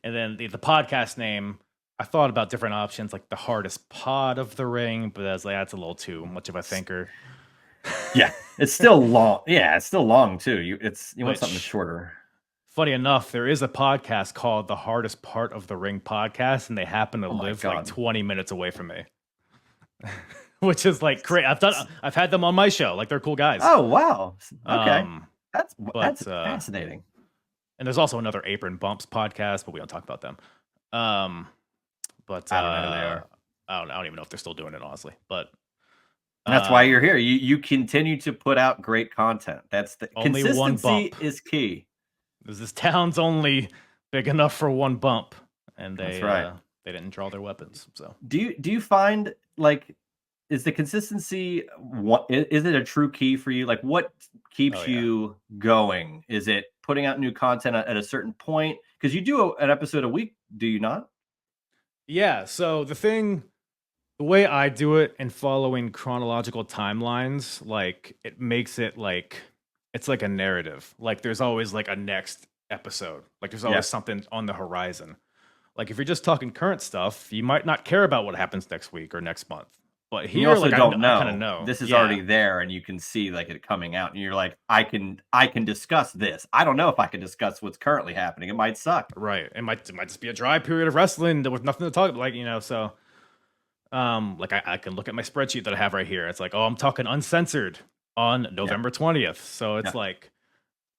And then the podcast name, I thought about different options, like the hardest pod of the ring, but I was like, that's a little too much of a thinker. Yeah, it's still long. Yeah, it's still long too. You want something shorter. Funny enough, there is a podcast called The Hardest Part of the Ring Podcast, and they happen to live like 20 minutes away from me. Which is like great. I've had them on my show. Like they're cool guys. Oh wow. Okay. That's fascinating. And there's also another Apron Bumps podcast, but we don't talk about them. But I don't know who they are. I don't even know if they're still doing it, honestly. But And that's why you're Um, here. You continue to put out great content. That's the only one consistency bump. is key. This town's only big enough for one bump, and That's right. they didn't draw their weapons. So Do you find like is the consistency what is it a true key for you? Like what oh keeps yeah. you going? Is it putting out new content at a certain point? Because you do an episode a week, do you not? Yeah, so the way I do it and following chronological timelines, like it makes it like it's like a narrative. Like there's always like a next episode. Like there's Yeah. always something on the horizon. Like if you're just talking current stuff, you might not care about what happens next week or next month. But And you here, also like don't I kind of know. know. This is Yeah, already there and you can see like it coming out and you're like, I can discuss this. I don't know if I can discuss what's currently happening. It might suck. right. It might just be a dry period of wrestling with nothing to talk about. Like so. Like I can look at my spreadsheet that I have right here. It's like, oh, I'm talking uncensored on Yeah. November 20th. So it's Yeah. like,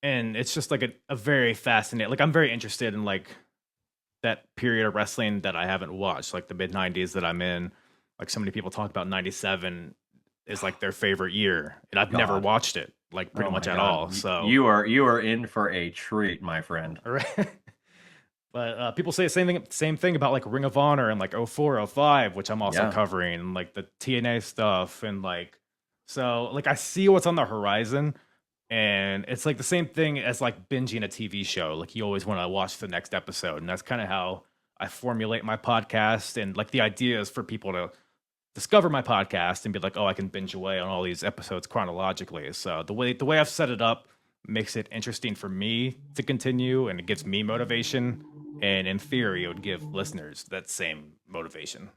and it's just like a very fascinating, like I'm very interested in like that period of wrestling that I haven't watched, like the mid 90s that I'm in. Like so many people talk about 97 is like their favorite year. And I've never God. watched it like pretty Oh my much at God. all. So, You are in for a treat, my friend. right. But people say the same thing about like Ring of Honor and like 04, 05, which I'm also Yeah. covering, and like the TNA stuff, and like so like I see what's on the horizon, and it's like the same thing as like binging a TV show. Like you always want to watch the next episode, and that's kind of how I formulate my podcast. And like the idea is for people to discover my podcast and be like, oh, I can binge away on all these episodes chronologically. So the way I've set it up makes it interesting for me to continue, and it gives me motivation. And in theory, it would give listeners that same motivation.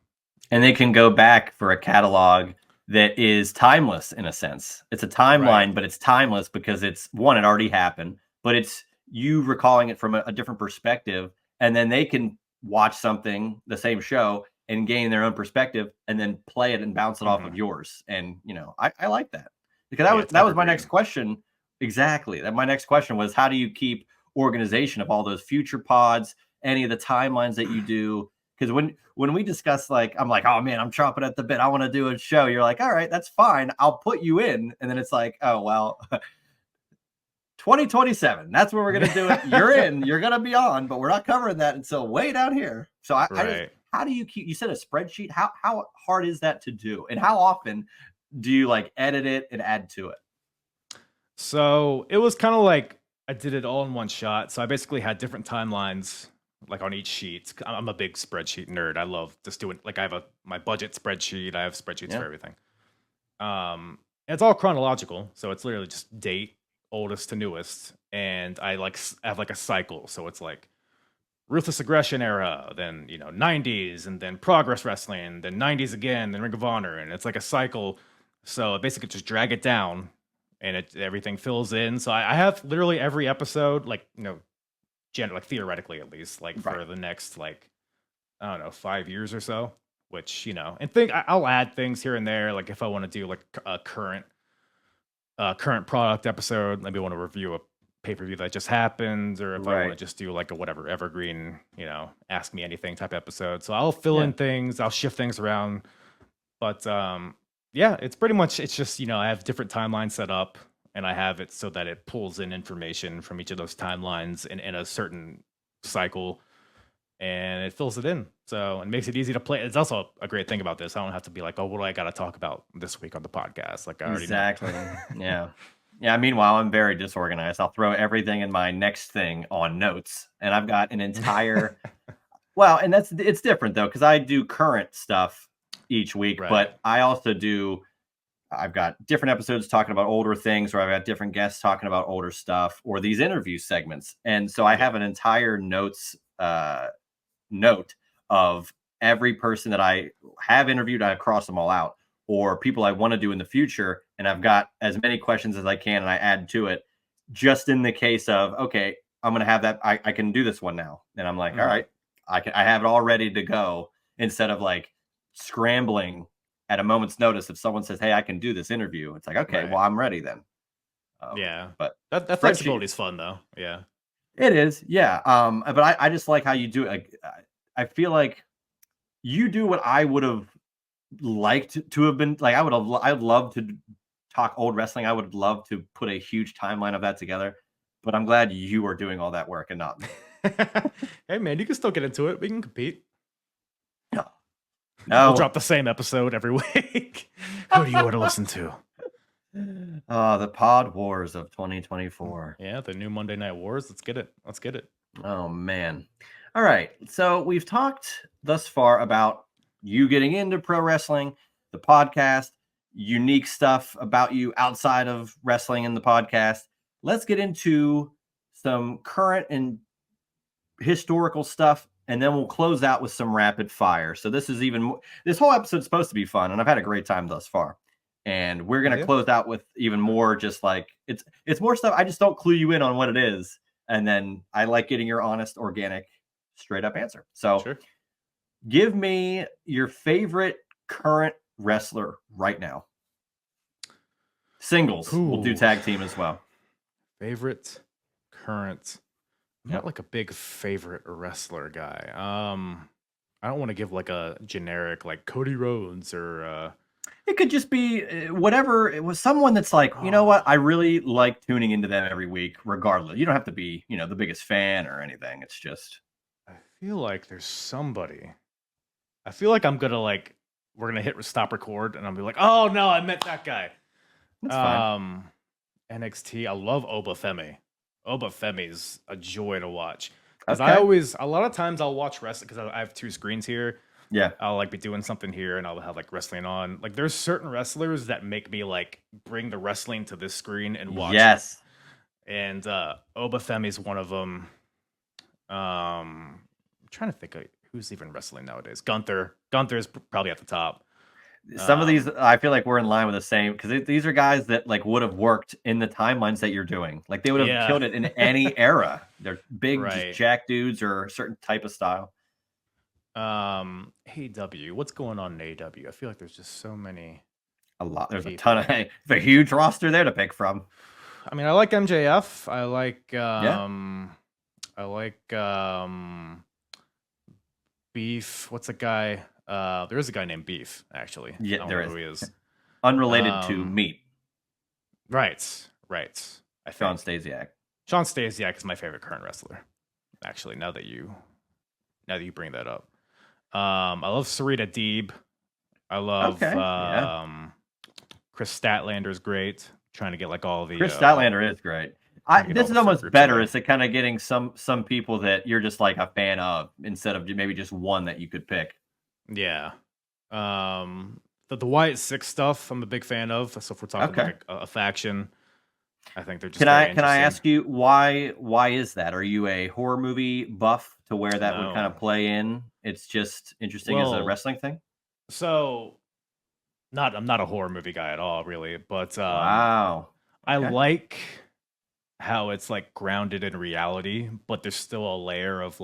And they can go back for a catalog that is timeless in a sense. It's a Right. timeline, but it's timeless because it's one, it already happened, but it's you recalling it from a different perspective. And then they can watch something, the same show, and gain their own perspective and then play it and bounce it off of Hmm. yours. And I like that. Because that Yeah, was it's that was my next evergreen. question. Exactly. That my next question was how do you keep organization of all those future pods, any of the timelines that you do? Because when we discuss like I'm like, oh man, I'm chomping at the bit. I want to do a show. You're like, all right, that's fine. I'll put you in. And then it's like, oh well, 2027. That's where we're gonna do it. You're in. You're gonna be on, but we're not covering that until way down here. So I just Right. how do you keep? You said a spreadsheet. How hard is that to do? And how often do you like edit it and add to it? So it was kind of like I did it all in one shot. So I basically had different timelines like on each sheet. I'm a big spreadsheet nerd. I love just doing like I have my budget spreadsheet. I have spreadsheets Yeah. for everything. And it's all chronological, so it's literally just date, oldest to newest, and I like have like a cycle. So it's like ruthless aggression era, then 90s, and then progress wrestling, then 90s again, then Ring of Honor, and it's like a cycle. So I basically just drag it down, and everything fills in. So I have literally every episode, like like theoretically at least, like Right. for the next like I don't know 5 years or so. Which and I'll add things here and there, like if I want to do like a current product episode, maybe I want to review a pay per view that just happened, or if I want to Right. just do like a whatever evergreen, ask me anything type episode. So I'll fill Yeah. in things, I'll shift things around, but yeah, it's pretty much it's just I have different timelines set up, and I have it so that it pulls in information from each of those timelines in a certain cycle, and it fills it in. So it makes it easy to play. It's also a great thing about this. I don't have to be like, oh, what do I got to talk about this week on the podcast? Like I already know. Exactly. Yeah. Yeah. Meanwhile, I'm very disorganized. I'll throw everything in my next thing on notes, and I've got an entire. Well, and it's different though because I do current stuff each week, Right. but I also do. I've got different episodes talking about older things, or I've got different guests talking about older stuff, or these interview segments, and so I have an entire note of every person that I have interviewed. I cross them all out, or people I want to do in the future. And I've got as many questions as I can, and I add to it just in the case of, okay, I'm going to have that. I can do this one now. And I'm like, all Mhm. right, I have it all ready to go instead of like scrambling at a moment's notice. If someone says, hey, I can do this interview, it's like, okay, Right. well, I'm ready then. Yeah. But That spreadsheet, flexibility is fun though. Yeah. it is, yeah. But I just like how you do it. Like, I feel like you do what I would have liked to have been like, I'd love to talk old wrestling. I would love to put a huge timeline of that together. But I'm glad you are doing all that work and not me. Hey man, you can still get into it. We can compete. No. We'll drop the same episode every week. Who do you want to listen to? The Pod Wars of 2024. Yeah, the new Monday Night Wars. Let's get it. Let's get it. Oh man. All right. So we've talked thus far about you getting into pro wrestling, the podcast, unique stuff about you outside of wrestling and the podcast. Let's get into some current and historical stuff, and then we'll close out with some rapid fire. So this whole episode's supposed to be fun, and I've had a great time thus far. And we're going to close out with even more, just like it's more stuff. I just don't clue you in on what it is. And then I like getting your honest, organic, straight up answer. So give me your favorite current wrestler right now. Singles. Ooh. We'll do tag team as well. Favorite current. I'm not like a big favorite wrestler guy. I don't want to give like a generic like Cody Rhodes or it could just be whatever. It was someone that's like, you know what? I really like tuning into them every week, regardless. You don't have to be, the biggest fan or anything. It's just. I feel like there's somebody. I feel like I'm gonna we're gonna hit stop record and I'll be like, oh no, I meant that guy. That's fine. NXT. I love Oba Femi. Oba Femi's a joy to watch. Because a lot of times I'll watch wrestling because I have two screens here. Yeah. I'll be doing something here and I'll have wrestling on. Like there's certain wrestlers that make me bring the wrestling to this screen and watch. Yes. It. And Oba Femi's one of them. I'm trying to think of who's even wrestling nowadays. Gunther's probably at the top. Some of these, I feel like we're in line with the same, because these are guys that would have worked in the timelines that you're doing. Like they would have killed it in any era. They're big, just jack dudes or a certain type of style. AEW. What's going on in AEW? I feel like there's just so many. A lot. There's a ton of a huge roster there to pick from. I mean, I like MJF. I like Beef. What's a guy? There is a guy named Beef, actually. Yeah, there is. Who he is. Unrelated to meat. Right. I think Sean Stasiak. Sean Stasiak is my favorite current wrestler. Actually, now that you bring that up, I love Sarita Deeb. I love Chris Statlander's great. Trying to get all the Chris Statlander is great. This is almost better. It's kind of getting some people that you're just a fan of instead of maybe just one that you could pick. Yeah. The Wyatt Six stuff I'm a big fan of. So if we're talking a faction, I think they're just. Can I ask you why is that? Are you a horror movie buff to where that would kind of play in? It's just interesting as a wrestling thing. So, I'm not a horror movie guy at all, really. But wow, I like how it's grounded in reality, but there's still a layer of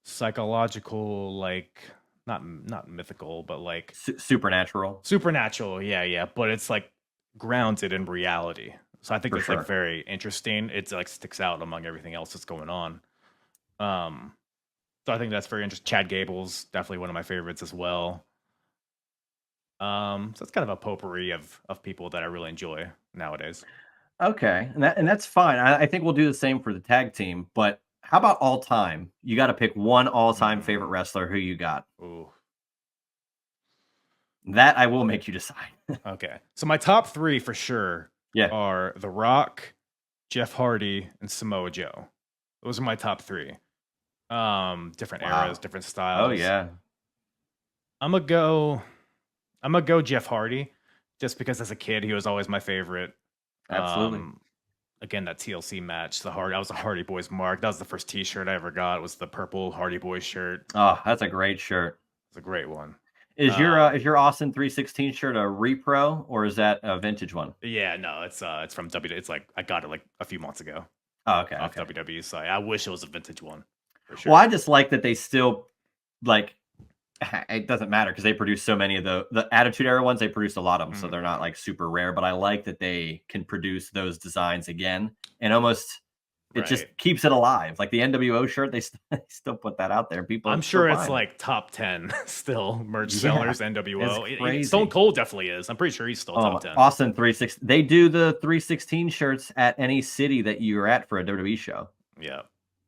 psychological, not mythical, but supernatural. Yeah, but it's grounded in reality. So I think it's very interesting. It sticks out among everything else that's going on. So I think that's very interesting. Chad Gable's definitely one of my favorites as well. So it's kind of a potpourri of people that I really enjoy nowadays. Okay, and that's fine. I think we'll do the same for the tag team, but how about all time? You got to pick one all-time favorite wrestler. Who you got? Ooh. That I will make you decide. Okay. So my top three for sure are The Rock, Jeff Hardy, and Samoa Joe. Those are my top three. Different eras, different styles. Oh yeah. I'm gonna go Jeff Hardy, just because as a kid he was always my favorite. Absolutely. Again, that TLC match, that was a Hardy Boys mark. That was the first T-shirt I ever got. It was the purple Hardy Boys shirt. Oh, that's a great shirt. It's a great one. Is your Austin 316 shirt a repro or is that a vintage one? Yeah, no, it's from WWE. It's I got it a few months ago. Oh, okay. Off WWE site. I wish it was a vintage one. For sure. Well, I just like that they still it doesn't matter because they produce so many of the Attitude Era ones. They produce a lot of them, so they're not super rare. But I like that they can produce those designs again and almost It just Right. keeps it alive. Like the NWO shirt, they still put that out there. People, I'm still sure it's buying it. like top 10 still merch Yeah, sellers, it's NWO. Stone crazy. Cold definitely is. I'm pretty sure he's still top 10. Austin 316. They do the 316 shirts at any city that you're at for a WWE show, Yeah.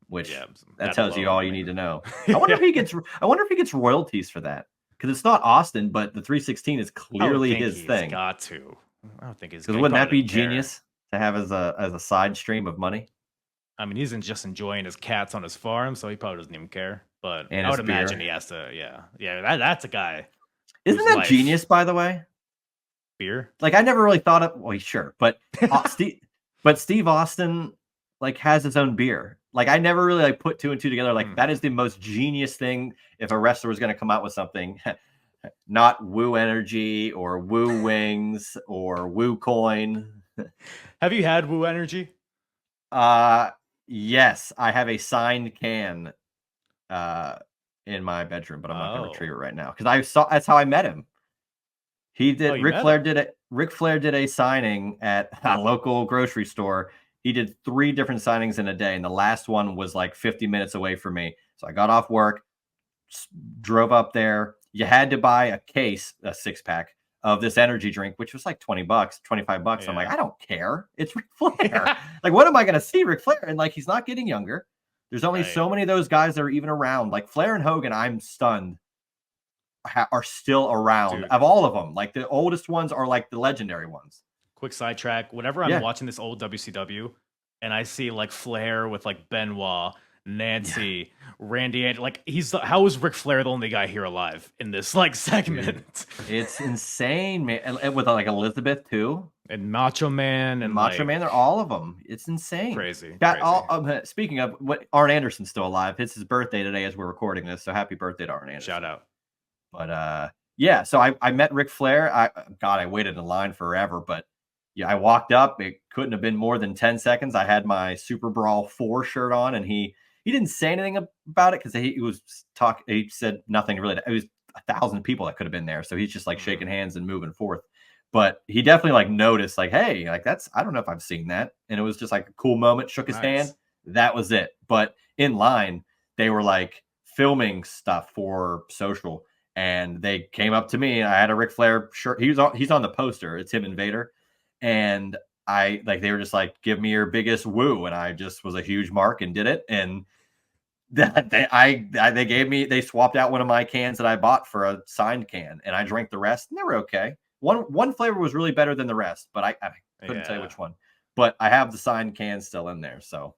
which Yeah. that tells you all you need to know. I wonder Yeah. if he gets. I wonder if he gets royalties for that, because it's not Austin, but the 316 is I would clearly think his he's thing. got to. I don't think he's Because he wouldn't that probably be doesn't care. genius to have as a side stream of money? I mean, he's just enjoying his cats on his farm, so he probably doesn't even care. But And I would his beer. imagine he has to. Yeah. That's a guy. Isn't whose that life- genius, by the way? Beer. Like, I never really thought of. Well, sure, but Steve Austin like has his own beer. Like, I never really like put 2 and 2 together. Like, that is the most genius thing if a wrestler was going to come out with something. Not Woo Energy or Woo Wings or Woo Coin. Have you had Woo Energy? Yes, I have a signed can in my bedroom, but I'm not going to retrieve it right now because that's how I met him. He did. Ric Flair did it. Ric Flair did a signing at a local grocery store. He did 3 different signings in a day, and the last one was like 50 minutes away from me. So I got off work, drove up there. You had to buy a 6-pack of this energy drink, which was like $20, $25. Yeah. I'm like, I don't care. It's Ric Flair. Yeah. Like, what am I going to see Ric Flair? And like, he's not getting younger. There's only so many of those guys that are even around. Like Flair and Hogan, I'm stunned, are still around. Dude. Of all of them. Like the oldest ones are like the legendary ones. Quick sidetrack. Whenever I'm watching this old WCW and I see like Flair with like Benoit, Nancy, Randy, and like how is Ric Flair the only guy here alive in this like segment? Dude, it's insane, man. And with like Elizabeth too, and Macho Man and Macho Man, they're all of them. It's insane, crazy. Speaking of what, Arn Anderson's still alive. It's his birthday today as we're recording this, so happy birthday to Arn Anderson. Shout out. But yeah, so I met Ric Flair. I waited in line forever, but yeah, I walked up. It couldn't have been more than 10 seconds. I had my Super Brawl 4 shirt on, and he didn't say anything about it because he said nothing really. It was 1,000 people that could have been there, so he's just like shaking hands and moving forth. But he definitely like noticed, like, hey, like I don't know if I've seen that, and it was just like a cool moment. Shook his hand. That was it. But in line, they were like filming stuff for social, and they came up to me, and I had a Ric Flair shirt. He's on the poster. It's him and Vader, and they were just like, give me your biggest woo, and I just was a huge mark and did it, and they swapped out one of my cans that I bought for a signed can, and I drank the rest, and they were okay. One flavor was really better than the rest, but I couldn't tell you which one. But I have the signed can still in there, so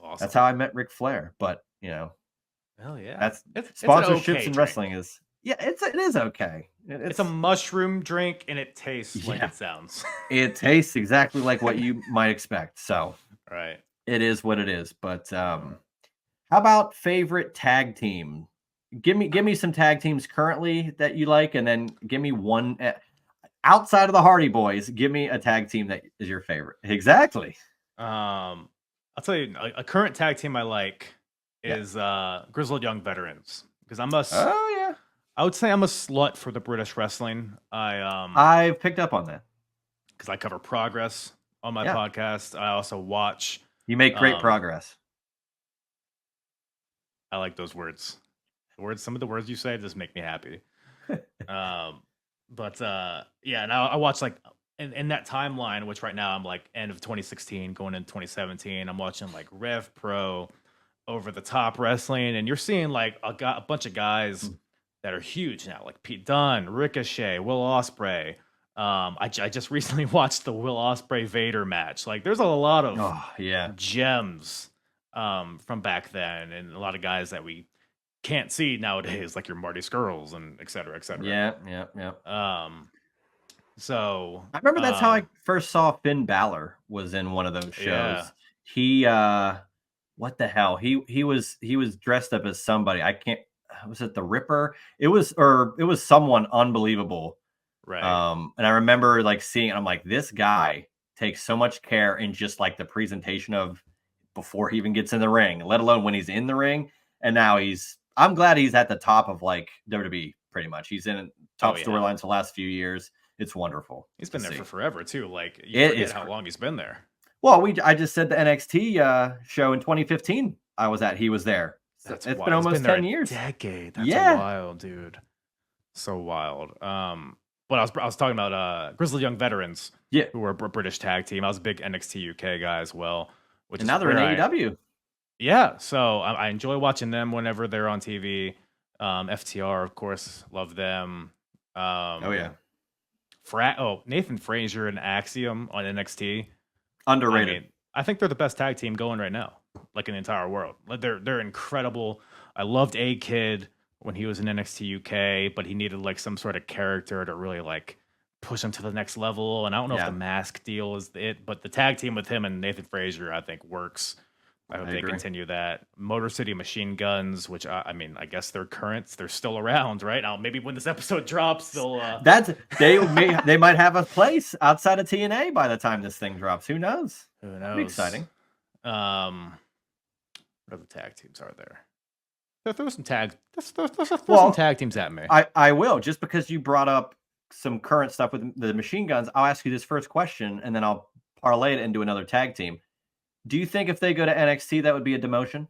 awesome. That's how I met Ric Flair. But hell yeah, that's sponsorships in wrestling is it is okay. It's a mushroom drink, and it tastes like it sounds. It tastes exactly like what you might expect. So it is what it is. But how about favorite tag team? Give me some tag teams currently that you like, and then give me one outside of the Hardy Boys. Give me a tag team that is your favorite. Exactly. I'll tell you a current tag team I like is Grizzled Young Veterans, because I would say I'm a slut for the British wrestling. I picked up on that because I cover Progress on my podcast. I also watch. You make great progress. I like those words. Some of the words you say just make me happy. But now I watch like in that timeline, which right now I'm like end of 2016, going into 2017. I'm watching like Rev Pro, Over the Top Wrestling, and you're seeing like a bunch of guys that are huge now, like Pete Dunne, Ricochet, Will Ospreay. I just recently watched the Will Ospreay Vader match. Like, there's a lot of gems from back then, and a lot of guys that we can't see nowadays, like your Marty Scurlls and et cetera, et cetera. Yeah. So I remember that's how I first saw Finn Balor was in one of those shows. Yeah. He what the hell? He was dressed up as somebody. I can't. Was it the Ripper? It was someone unbelievable. Right. And I remember like seeing it. I'm like, this guy takes so much care in just like the presentation of before he even gets in the ring, let alone when he's in the ring. And now I'm glad he's at the top of like WWE pretty much. He's in top storylines the last few years. It's wonderful. He's been there for forever too. Like, you forget how long he's been there. Well, I just said the NXT show in 2015 I was at. He was there. So That's it's wild. been He's almost been there 10 a years. decade. That's Yeah. wild, dude. So wild. But I was talking about Grizzly Young Veterans, Yeah. who were a British tag team. I was a big NXT UK guy as well, which And is now they're in where AEW. yeah. So I enjoy watching them whenever they're on TV. FTR, of course, love them. Oh yeah. Nathan Frazier and Axiom on NXT. Underrated. I mean, I think they're the best tag team going right now, like in the entire world. Like they're incredible. I loved A Kid when he was in NXT UK, but he needed like some sort of character to really like push him to the next level. And I don't know if the mask deal is it, but the tag team with him and Nathan Frazier, I think, works. I hope they continue that. Motor City Machine Guns, which I mean, I guess they're current. They're still around, right? Now, maybe when this episode drops, they'll. They might have a place outside of TNA by the time this thing drops. Who knows? Who knows? That'd be exciting. What other tag teams are there? Throw some tag. Throw some tag teams at me. I will, just because you brought up some current stuff with the Machine Guns. I'll ask you this first question, and then I'll parlay it into another tag team. Do you think if they go to NXT, that would be a demotion?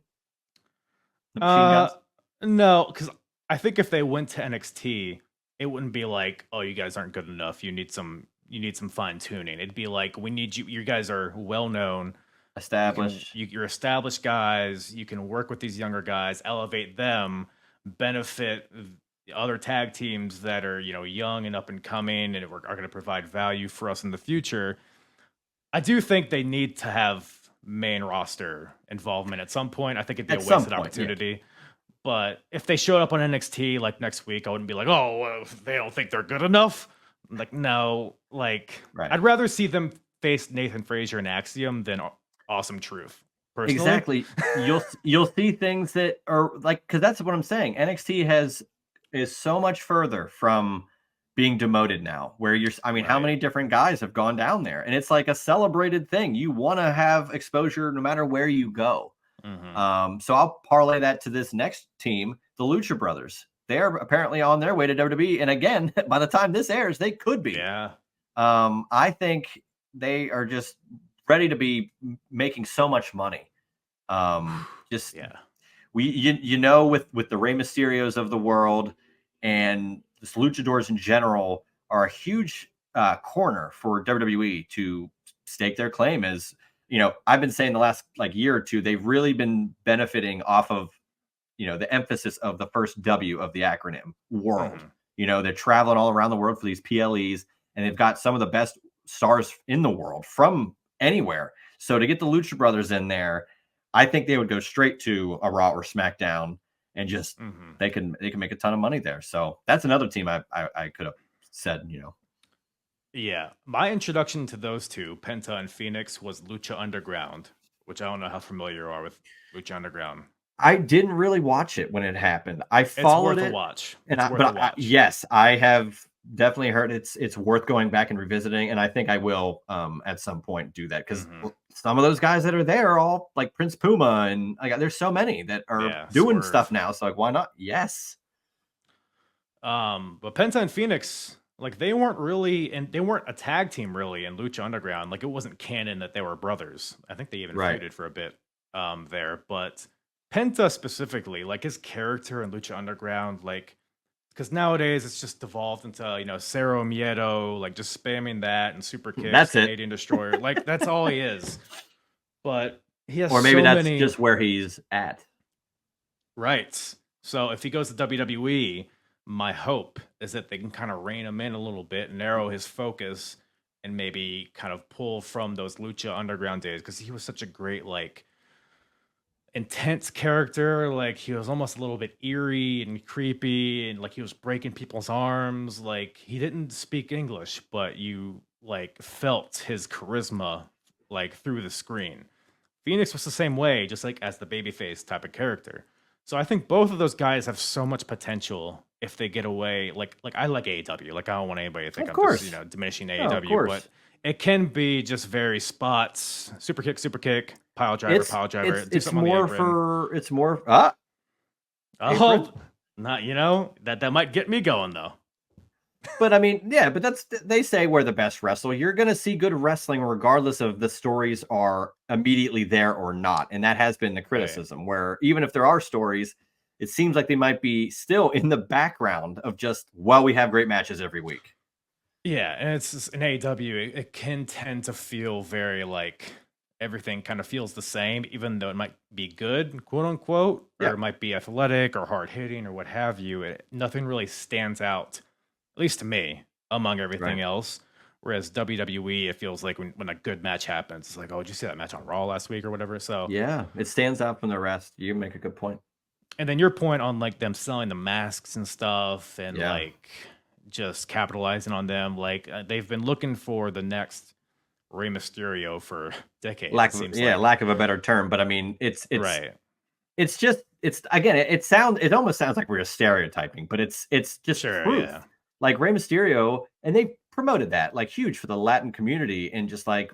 The Machine Guns? No, because I think if they went to NXT, it wouldn't be like, oh, you guys aren't good enough. You need some fine tuning. It'd be like, we need you. You guys are well known, established. You're established guys. You can work with these younger guys, elevate them, benefit the other tag teams that are young and up and coming, and are going to provide value for us in the future. I do think they need to have main roster involvement at some point. I think it'd be a wasted opportunity. Yeah. But if they showed up on NXT like next week, I wouldn't be like, oh, well, they don't think they're good enough. Like, no, like I'd rather see them face Nathan Frazier and Axiom than Awesome Truth. Personally. Exactly. You'll see things that are like, because that's what I'm saying. NXT is so much further from being demoted now, where how many different guys have gone down there, and it's like a celebrated thing. You want to have exposure no matter where you go. Mm-hmm. So I'll parlay that to this next team, the Lucha Brothers. They're apparently on their way to WWE, and again, by the time this airs, they could be. Yeah. I think they are just ready to be making so much money. With the Rey Mysterios of the world and the luchadors in general are a huge corner for WWE to stake their claim as, I've been saying the last year or two, they've really been benefiting off of, the emphasis of the first W of the acronym, world. Mm-hmm. They're traveling all around the world for these PLEs, and they've got some of the best stars in the world from anywhere. So to get the Lucha Brothers in there, I think they would go straight to a Raw or SmackDown, and just they can make a ton of money there. So that's another team I could have said, Yeah, my introduction to those two, Penta and Phoenix, was Lucha Underground, which I don't know how familiar you are with Lucha Underground. I didn't really watch it when it happened. I followed it. It's worth a watch. Yes, I have definitely heard it's worth going back and revisiting, and I think I will at some point do that, because some of those guys that are there are all like Prince Puma, and there's so many that are doing stuff now. So why not? Yes. But Penta and Phoenix, they weren't really, and they weren't a tag team really in Lucha Underground. It wasn't canon that they were brothers. I think they even feuded for a bit there. But Penta specifically, his character in Lucha Underground, because nowadays it's just devolved into Cero Miedo, just spamming that and super kicks, that's Canadian Destroyer. That's all he is. But he has, or maybe that's just where he's at. Right. So if he goes to WWE, my hope is that they can kind of rein him in a little bit, narrow his focus, and maybe kind of pull from those Lucha Underground days, because he was such a great intense character. He was almost a little bit eerie and creepy, and he was breaking people's arms. He didn't speak English, but you felt his charisma through the screen. Phoenix was the same way, just as the babyface type of character. So I think both of those guys have so much potential if they get away. I like AEW. I don't want anybody to think I'm just diminishing AEW, but it can be just very spots, super kick, pile driver. It's more that might get me going though. But I mean, yeah, but they say we're the best wrestler. You're going to see good wrestling regardless of the stories are immediately there or not. And that has been the Right. criticism where even if there are stories, it seems like they might be still in the background of just, well, we have great matches every week. Yeah, and it's just, in AEW, it can tend to feel very like everything kind of feels the same, even though it might be good, quote unquote, or Yeah. it might be athletic or hard hitting or what have you. Nothing really stands out, at least to me, among everything Right. else. Whereas WWE, it feels like when a good match happens, it's like, oh, did you see that match on Raw last week or whatever? So, Yeah. It stands out from the rest. You make a good point. and then your point on like them selling the masks and stuff and Yeah. like just capitalizing on them, like they've been looking for the next Rey Mysterio for decades. It seems like. Lack of a better term. But I mean, Right. it's just again, it almost sounds like we're just stereotyping, but it's just Sure. truth. Yeah. Like Rey Mysterio, and they promoted that like huge for the Latin community, and just like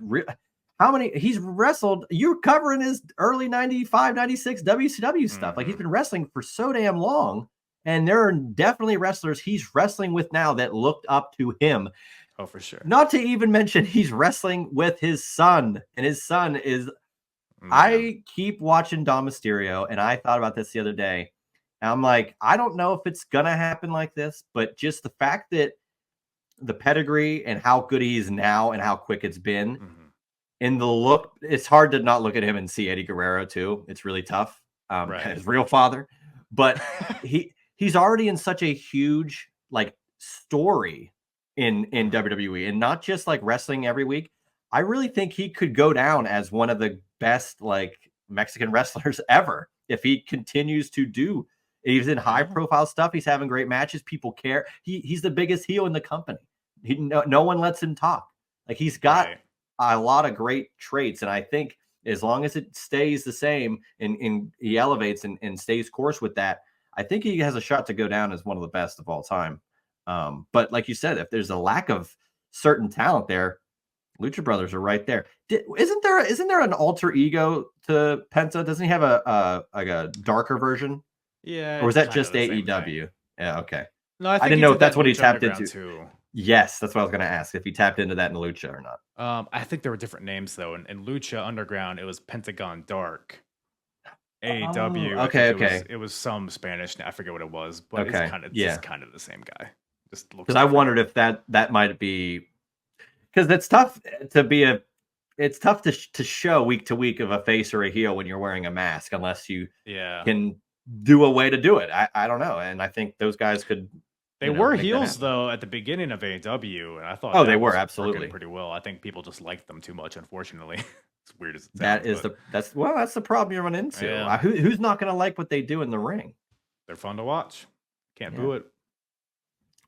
how many he's wrestled. You're covering his early 95, 96 WCW stuff. Like he's been wrestling for so damn long, and there are definitely wrestlers he's wrestling with now that looked up to him. Oh, for sure. Not to even mention he's wrestling with his son, and his son is Man. I keep watching Dom Mysterio, and I thought about this the other day. And I'm like, I don't know if it's gonna happen like this, but just the fact that the pedigree and how good he is now and how quick it's been, in the look, it's hard to not look at him and see Eddie Guerrero too. It's really tough. Right. His real father, but he's already in such a huge like story in WWE, and not just like wrestling every week. I really think he could go down as one of the best like Mexican wrestlers ever if he continues to do. He's in high profile stuff. He's having great matches. People care. He's the biggest heel in the company. No one lets him talk. Like he's got Right. a lot of great traits, and I think as long as it stays the same and he elevates and stays course with that, I think he has a shot to go down as one of the best of all time. But like you said, if there's a lack of certain talent there, Lucha Brothers are right there. Isn't there an alter ego to Penta? Doesn't he have a darker version, Yeah, or was it's that kind of just the same AEW? thing. Yeah, okay. No, I I think didn't he know did if that that's in what he Lucha tapped Underground into. too. Yes, that's what I was going to ask, if he tapped into that in Lucha or not. I think there were different names though. In Lucha Underground, it was Pentagon Dark. Oh, AEW, I think okay, okay, it was some Spanish. I forget what it was, but okay, it's yeah. just kind of the same guy. Just looks Because I different. wondered if that might be, because it's tough to be it's tough to show week to week of a face or a heel when you're wearing a mask, unless you Yeah. can do a way to do it. I don't know, and I think those guys could, They were make that heels happen. though at the beginning of AEW, and I thought Oh, they that were was working absolutely. pretty well. I think people just liked them too much, unfortunately. As weird as it That sounds, is but that's the problem you run into. yeah, Who's not going to like what they do in the ring? they're fun to watch. Can't Yeah, boo it.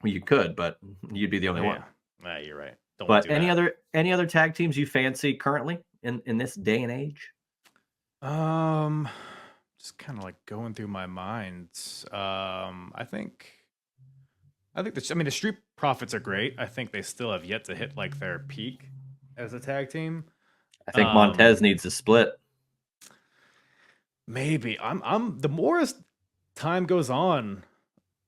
well, you could, but you'd be the only one. Yeah, you're right. Don't want But to do that. any other tag teams you fancy currently in this day and age? Just kind of like going through my mind. I think the Street Profits are great. I think they still have yet to hit like their peak as a tag team. I think Montez needs a split. Maybe I'm the more as time goes on,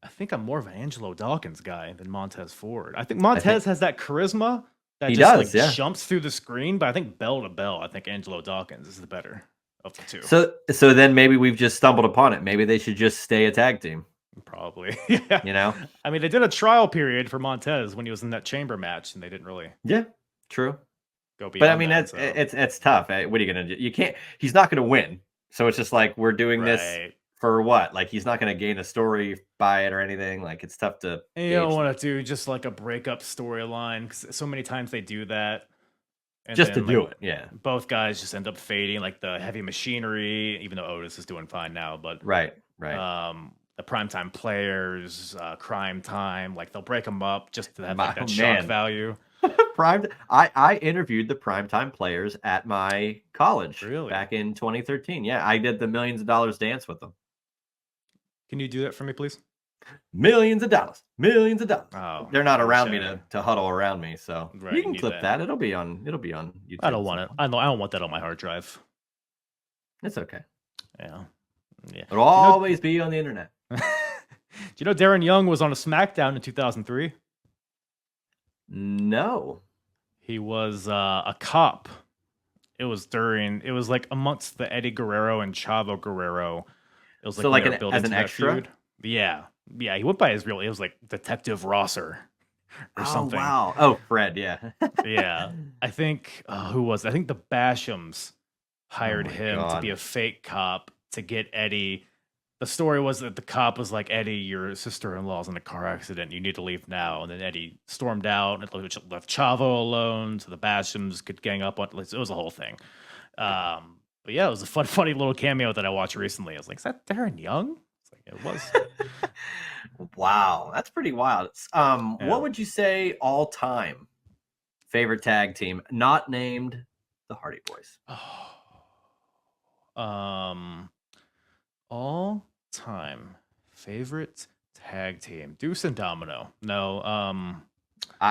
I think I'm more of an Angelo Dawkins guy than Montez Ford. I think Montez has that charisma that He just does, like yeah. jumps through the screen, but I think bell to bell, I think Angelo Dawkins is the better of the two. So then maybe we've just stumbled upon it. Maybe they should just stay a tag team. Probably. Yeah. You know? I mean, they did a trial period for Montez when he was in that chamber match, and they didn't really Yeah, true. go beyond But I mean, that. it's tough. What are you gonna do? You can't. He's not gonna win. So it's just like we're doing this Right. for what? Like he's not gonna gain a story by it or anything. Like it's tough to. And you don't gauge want to do just like a breakup storyline because so many times they do that. And just to then, do like, it. Yeah. both guys just end up fading, like the heavy machinery, even though Otis is doing fine now. But Right. the primetime players, crime time, like they'll break them up just to have like that Oh, shock man. value. I interviewed the primetime players at my college Really? back in 2013. Yeah, I did the Millions of Dollars dance with them. Can you do that for me, please? Millions of dollars. Oh, They're not I wish around me I- to huddle around me, so Right, you you can need clip that. that. It'll be on YouTube. I don't want it. I don't want that on my hard drive. It's okay. Yeah. It'll always be on the internet. Do you know Darren Young was on a SmackDown in 2003? No. He was a cop. It was like amongst the Eddie Guerrero and Chavo Guerrero. It was like So when like they were building as an to that extra? feud. Yeah. Yeah, he went by his real, it was like Detective Rosser or Oh something. wow. Oh, Fred, yeah. Yeah. I think, who was it? I think the Bashams Oh hired my him to be God. a fake cop to get Eddie. The story was that the cop was like, Eddie, your sister-in-law's in a car accident. You need to leave now. And then Eddie stormed out and left Chavo alone so the Bashams could gang up on it. It was a whole thing. But yeah, it was a funny little cameo that I watched recently. I was like, is that Darren Young? It's like, it was. Wow, that's pretty wild. Yeah. What would you say all time favorite tag team, not named the Hardy Boys? All time favorite tag team. Deuce and Domino. No,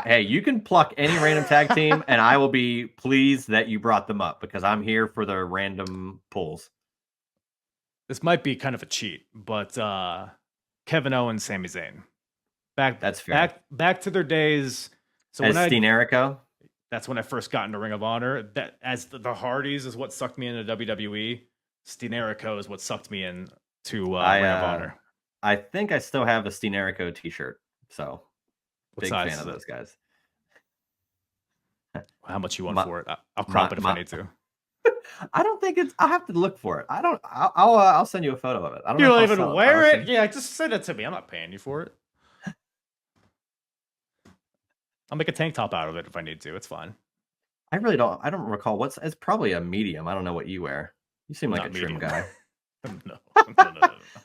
Hey, you can pluck any random tag team, and I will be pleased that you brought them up because I'm here for the random pulls. this might be kind of a cheat, but Kevin Owens, Sami Zayn. That's fair. Back to their days. So As Steenerico? that's when I first got into Ring of Honor. That as the Hardys is what sucked me into WWE. Steenerico is what sucked me into Ring of Honor. I think I still have a Steenerico t-shirt, so What big size fan is of it? those guys. How much you want for it? I'll crop it if I need to. I don't think it's. I'll have to look for it. I don't. I'll send you a photo of it. I don't You know don't if I'll even sell wear honestly. it? Yeah, just send it to me. I'm not paying you for it. I'll make a tank top out of it if I need to. It's fine. I really don't. I don't recall what's. It's probably a medium. I don't know what you wear. You seem like Not a trim medium. guy. No.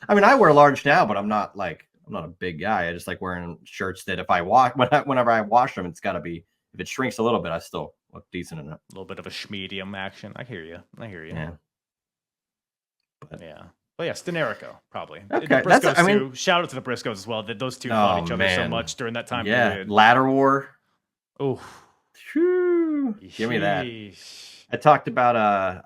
I mean, I wear large now, but I'm not a big guy. I just like wearing shirts that if I wash, whenever I wash them, it's got to be. If it shrinks a little bit, I still look decent in it. A little bit of a schmedium action. I hear you. Yeah. But yeah, Steenerico probably. Okay, The Briscoes too. Shout out to the Briscoes as well. Those two fought each other so much during that time period. Ladder War. Oh, give me that. I talked about.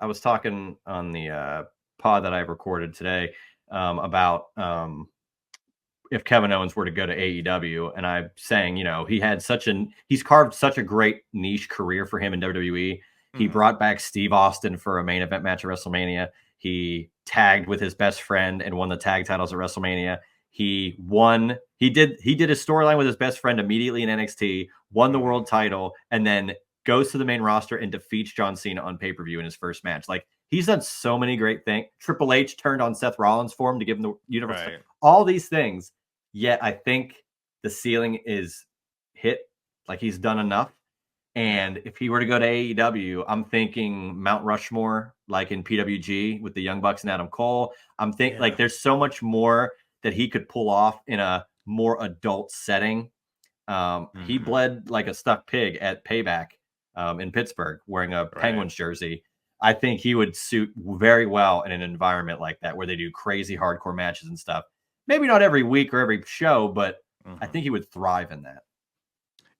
I was talking on the pod that I recorded today about if Kevin Owens were to go to AEW, and I'm saying, he's carved such a great niche career for him in WWE. He brought back Steve Austin for a main event match at WrestleMania. He tagged with his best friend and won the tag titles at WrestleMania. He won. He did a storyline with his best friend immediately in NXT, won the world title, and then goes to the main roster and defeats John Cena on pay-per-view in his first match. Like, he's done so many great things. Triple H turned on Seth Rollins for him to give him the universe. Right. All these things. Yet I think the ceiling is hit. Like, he's done enough. And if he were to go to AEW, I'm thinking Mount Rushmore, like in PWG with the Young Bucks and Adam Cole. I'm thinking like there's so much more that he could pull off in a more adult setting. He bled like a stuck pig at Payback in Pittsburgh wearing a Penguins jersey. I think he would suit very well in an environment like that where they do crazy hardcore matches and stuff. Maybe not every week or every show, but I think he would thrive in that.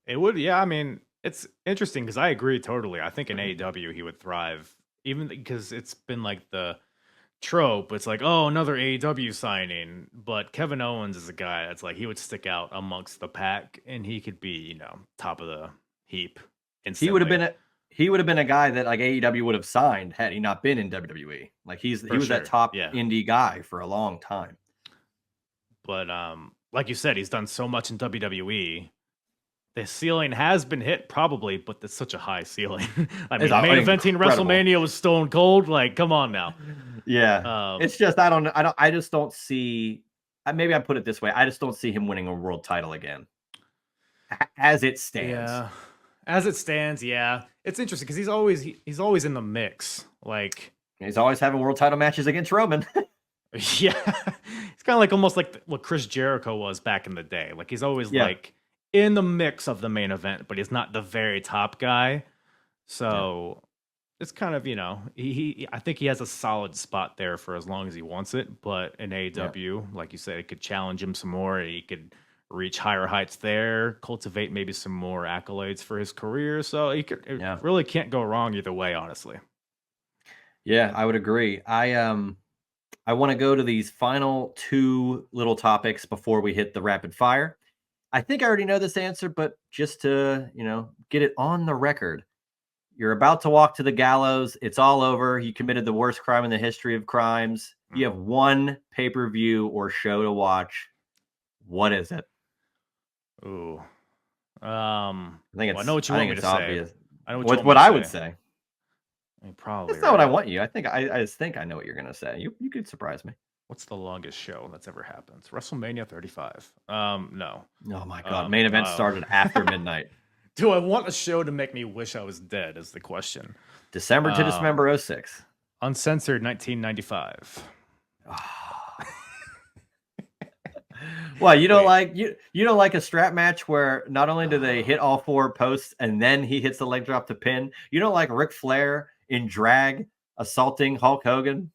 It would, yeah. I mean, it's interesting because I agree totally. I think in AEW he would thrive, even because it's been like the trope. It's like, oh, another AEW signing. But Kevin Owens is a guy that's like, he would stick out amongst the pack and he could be, top of the heap instantly. He would have been a guy that like AEW would have signed had he not been in WWE. Like he was that top indie guy for a long time. But like you said, he's done so much in WWE. The ceiling has been hit, probably, but it's such a high ceiling. I mean, main eventing WrestleMania was Stone Cold. Like, come on now. Yeah, it's just I just don't see. Maybe I put it this way: I just don't see him winning a world title again, as it stands. Yeah, as it stands, yeah, it's interesting because he's always in the mix. Like, he's always having world title matches against Roman. Yeah, it's kind of like almost like what Chris Jericho was back in the day. Like he's always like in the mix of the main event, but he's not the very top guy. So it's kind of, I think he has a solid spot there for as long as he wants it. But in AEW, like you said, it could challenge him some more. He could reach higher heights there, cultivate maybe some more accolades for his career. So he could really can't go wrong either way, honestly. Yeah, I would agree. I want to go to these final two little topics before we hit the rapid fire. I think I already know this answer, but just to, get it on the record. You're about to walk to the gallows. It's all over. You committed the worst crime in the history of crimes. You have one pay-per-view or show to watch. What is it? Ooh. I think it's, I know what you want me to obvious. say. I know what I would say. I mean, probably. That's not what I want you. I just think I know what you're gonna say. You could surprise me. What's the longest show that's ever happened? It's WrestleMania 35. No. Oh my god! Main event started after midnight. Do I want a show to make me wish I was dead? Is the question. December to December 06. Uncensored 1995. Well, you don't like a strap match where not only do they hit all four posts and then he hits the leg drop to pin. You don't like Ric Flair in drag assaulting Hulk Hogan.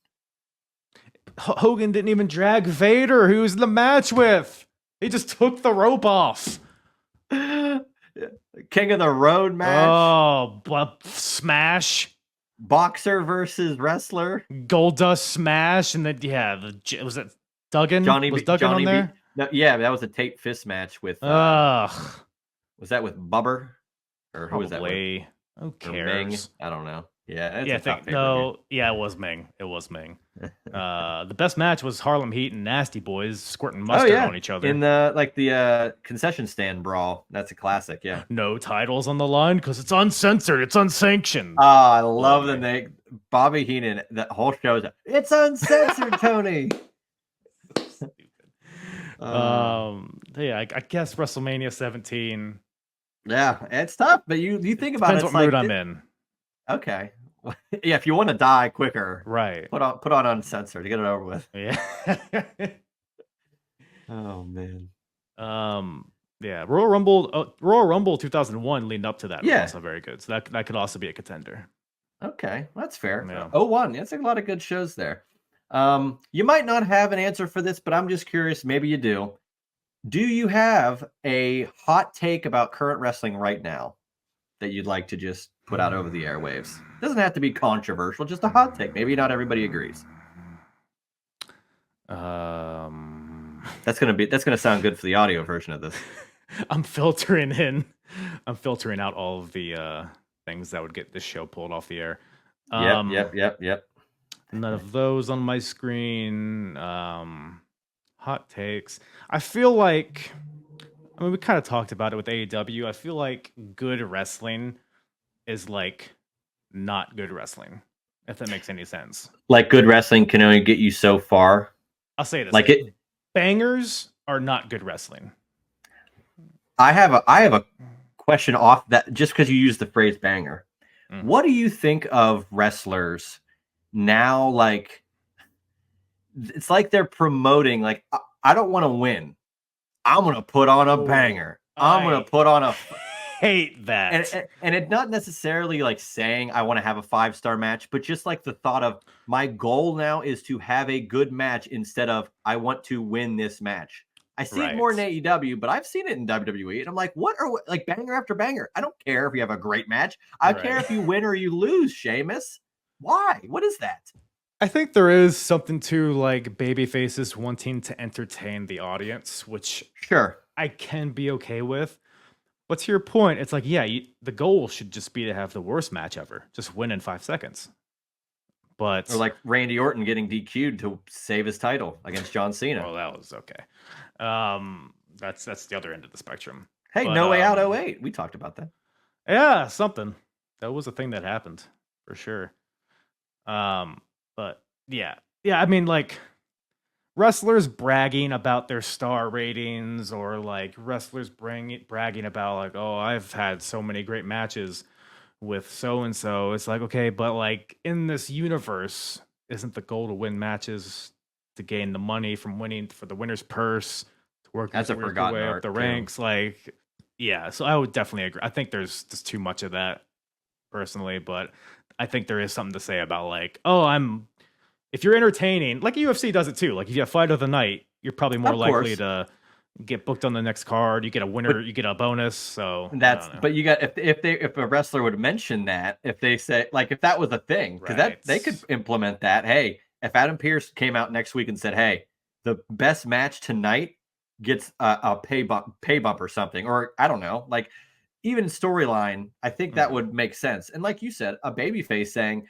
Hogan didn't even drag Vader, who was in the match with. He just took the rope off. King of the Road match. Oh, smash. Boxer versus wrestler. Goldust smash, and then was it Duggan? Was Duggan on there? No, yeah, that was a tape fist match with. Was that with Bubber, or who was that with? Who cares? I don't know. Yeah, it was Ming. It was Ming. The best match was Harlem Heat and Nasty Boys squirting mustard on each other in the concession stand brawl. That's a classic. Yeah, no titles on the line because it's uncensored. It's unsanctioned. Oh, I love Bobby Heenan. That whole show is it's uncensored, Tony. I guess WrestleMania 17. Yeah, it's tough, but you think about it. Depends what mood I'm in. Okay. Yeah, if you want to die quicker, right? Put on uncensored to get it over with. Yeah. Oh man. Yeah. Royal Rumble 2001 leading up to that was also very good. So that could also be a contender. Okay, that's fair. Yeah. 01. That's a lot of good shows there. You might not have an answer for this, but I'm just curious. Maybe you do. Do you have a hot take about current wrestling right now that you'd like to just put out over the airwaves? Doesn't have to be controversial, just a hot take. Maybe not everybody agrees. That's gonna sound good for the audio version of this. I'm filtering out all of the things that would get this show pulled off the air. Yep. None of those on my screen. Hot takes. I feel like, we kind of talked about it with AEW. I feel like good wrestling is like not good wrestling, if that makes any sense. Like good wrestling can only get you so far. I'll say this. Like it. Bangers are not good wrestling. I have a question off that just because you use the phrase banger. What do you think of wrestlers now? Like, it's like they're promoting, like, I don't want to win. I'm going to put on a banger. I'm going to put on a... hate that. And it's not necessarily like saying I want to have a 5-star match, but just like the thought of my goal now is to have a good match instead of I want to win this match. I see it more in AEW, but I've seen it in WWE. And I'm like, what are like banger after banger? I don't care if you have a great match. I care if you win or you lose, Sheamus. Why? What is that? I think there is something to like baby faces wanting to entertain the audience, which I can be okay with. But to your point, it's like, the goal should just be to have the worst match ever. Just win in 5 seconds. But or like Randy Orton getting DQ'd to save his title against John Cena. Well, that was okay. That's the other end of the spectrum. Hey, No Way Out 08. We talked about that. Yeah, something. That was a thing that happened for sure. But yeah, I mean, like, wrestlers bragging about their star ratings, or like wrestlers bragging about like, oh, I've had so many great matches with so and so. It's like, okay, but like in this universe, isn't the goal to win matches, to gain the money from winning for the winner's purse, to work your way up the ranks? Like, yeah. So I would definitely agree. I think there's just too much of that personally, but I think there is something to say about like, if you're entertaining, like UFC does it too. Like if you have fight of the night, you're probably more likely to get booked on the next card. You get a winner, you get a bonus. So but you got if a wrestler would mention that, if they say like if that was a thing, because that they could implement that. Hey, if Adam Pearce came out next week and said, hey, the best match tonight gets a pay bump or something, or I don't know, like even storyline. I think that would make sense. And like you said, a babyface saying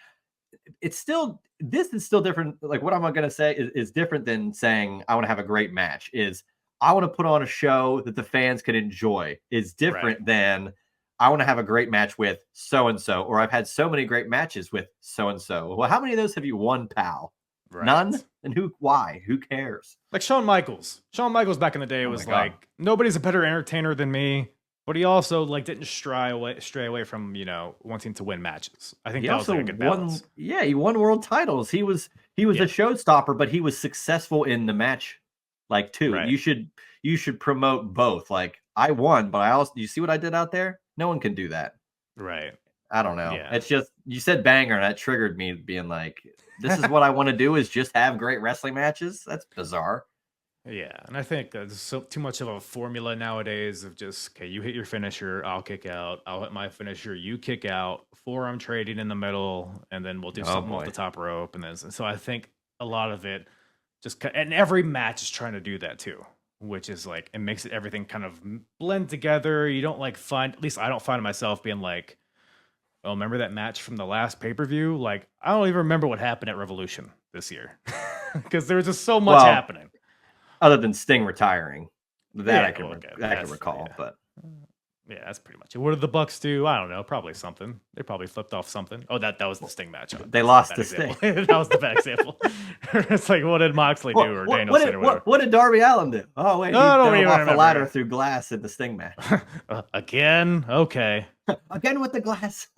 this is still different. Like what I'm going to say is different than saying I want to have a great match. Is I want to put on a show that the fans can enjoy. Is different than I want to have a great match with so and so, or I've had so many great matches with so and so. Well, how many of those have you won, pal? Right. None. And who? Why? Who cares? Like Shawn Michaels. Shawn Michaels back in the day was like, nobody's a better entertainer than me. But he also like didn't stray away from, you know, wanting to win matches. I think that was like a good balance. Yeah, he won world titles. He was a showstopper, but he was successful in the match, like too. Right. You should promote both. Like I won, but I also, you see what I did out there? No one can do that. Right. I don't know. Yeah. It's just you said banger, and that triggered me being like, this is what I want to do is just have great wrestling matches. That's bizarre. Yeah, and I think there's too much of a formula nowadays of just, okay, you hit your finisher, I'll kick out. I'll hit my finisher, you kick out. Forearm trading in the middle, and then we'll do something off the top rope. And then, so I think a lot of it just, and every match is trying to do that too, which is like, it makes everything kind of blend together. You don't like find, at least I don't find myself being like, oh, remember that match from the last pay-per-view? Like, I don't even remember what happened at Revolution this year because there was just so much happening. Other than Sting retiring, that I can recall. But yeah, that's pretty much it. What did the Bucks do? I don't know. Probably something. They probably flipped off something. Oh, that was the Sting match. They lost to Sting. That was the bad example. It's like, what did Moxley do or Danielson or whatever? What did Darby Allin do? Oh wait, he fell off the ladder through glass in the Sting match. Again? Okay. Again with the glass.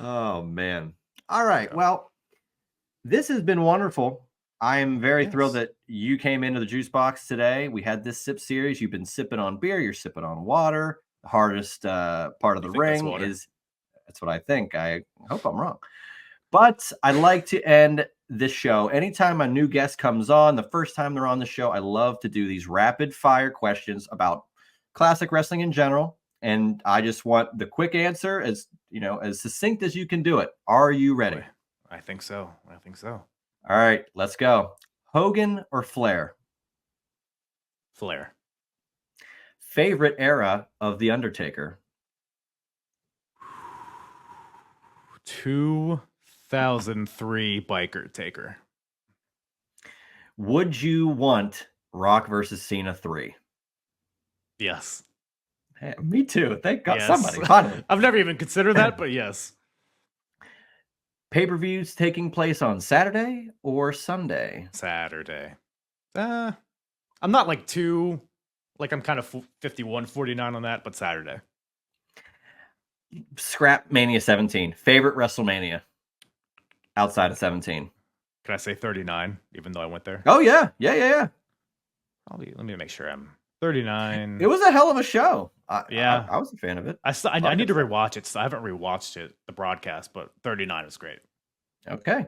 Oh man. All right. Well, this has been wonderful. I am very thrilled that you came into the juice box today. We had this sip series. You've been sipping on beer. You're sipping on water. The hardest part of the ring is, that's what I think. I hope I'm wrong. But I like to end this show. Anytime a new guest comes on, the first time they're on the show, I love to do these rapid fire questions about classic wrestling in general. And I just want the quick answer as, you know, as succinct as you can do it. Are you ready? I think so. All right, let's go. Hogan or Flair? Flair. Favorite era of The Undertaker? 2003 Biker Taker. Would you want Rock versus Cena 3? Yes. Hey, me too. Thank God. Yes. Somebody. Finally. I've never even considered that, but yes. Pay-per-views taking place on Saturday or Sunday? Saturday. I'm not like I'm kind of 51-49 on that, but Saturday. Scrap Mania 17. Favorite WrestleMania outside of 17? Can I say 39, even though I went there? Oh, yeah. Let me make sure I'm 39. It was a hell of a show. I was a fan of it. I need to rewatch it. So I haven't rewatched it, the broadcast, but 39 is great. Okay.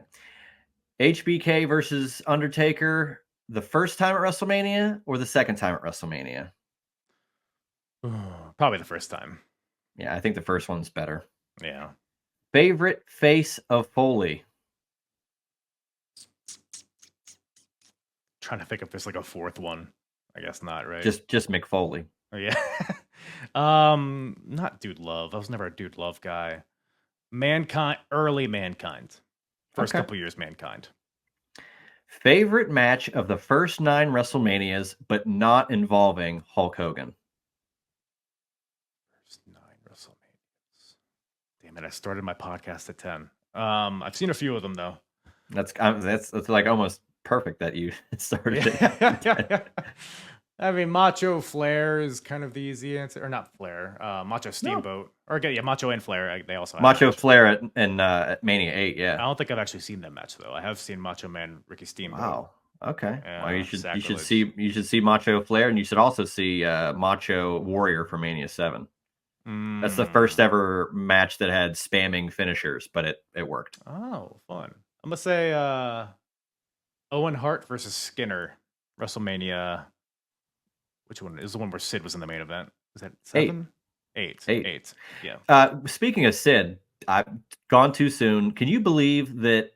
HBK versus Undertaker, the first time at WrestleMania or the second time at WrestleMania? Probably the first time. Yeah, I think the first one's better. Yeah. Favorite face of Foley? Trying to think if there's like a fourth one. I guess not, right? Just Mick Foley. Oh, yeah. Not Dude Love. I was never a Dude Love guy. Mankind, early Mankind. First couple years Mankind. Favorite match of the first 9 WrestleManias, but not involving Hulk Hogan? First 9 WrestleManias. Damn it! I started my podcast at 10. I've seen a few of them though. That's like almost perfect that you started it. Yeah. I mean, Macho Flair is kind of the easy answer, or not Flair. Macho Steamboat, Macho and Flair. They also have Macho Flair at Mania 8. Yeah, I don't think I've actually seen that match though. I have seen Macho Man Ricky Steamboat. Wow. Okay. Well, you should see Macho Flair, and you should also see Macho Warrior for Mania 7. That's the first ever match that had spamming finishers, but it worked. Oh, fun! I'm gonna say Owen Hart versus Skinner, WrestleMania. Which one is the one where Sid was in the main event? Is that 7? 8. Yeah. Speaking of Sid, I've gone too soon. Can you believe that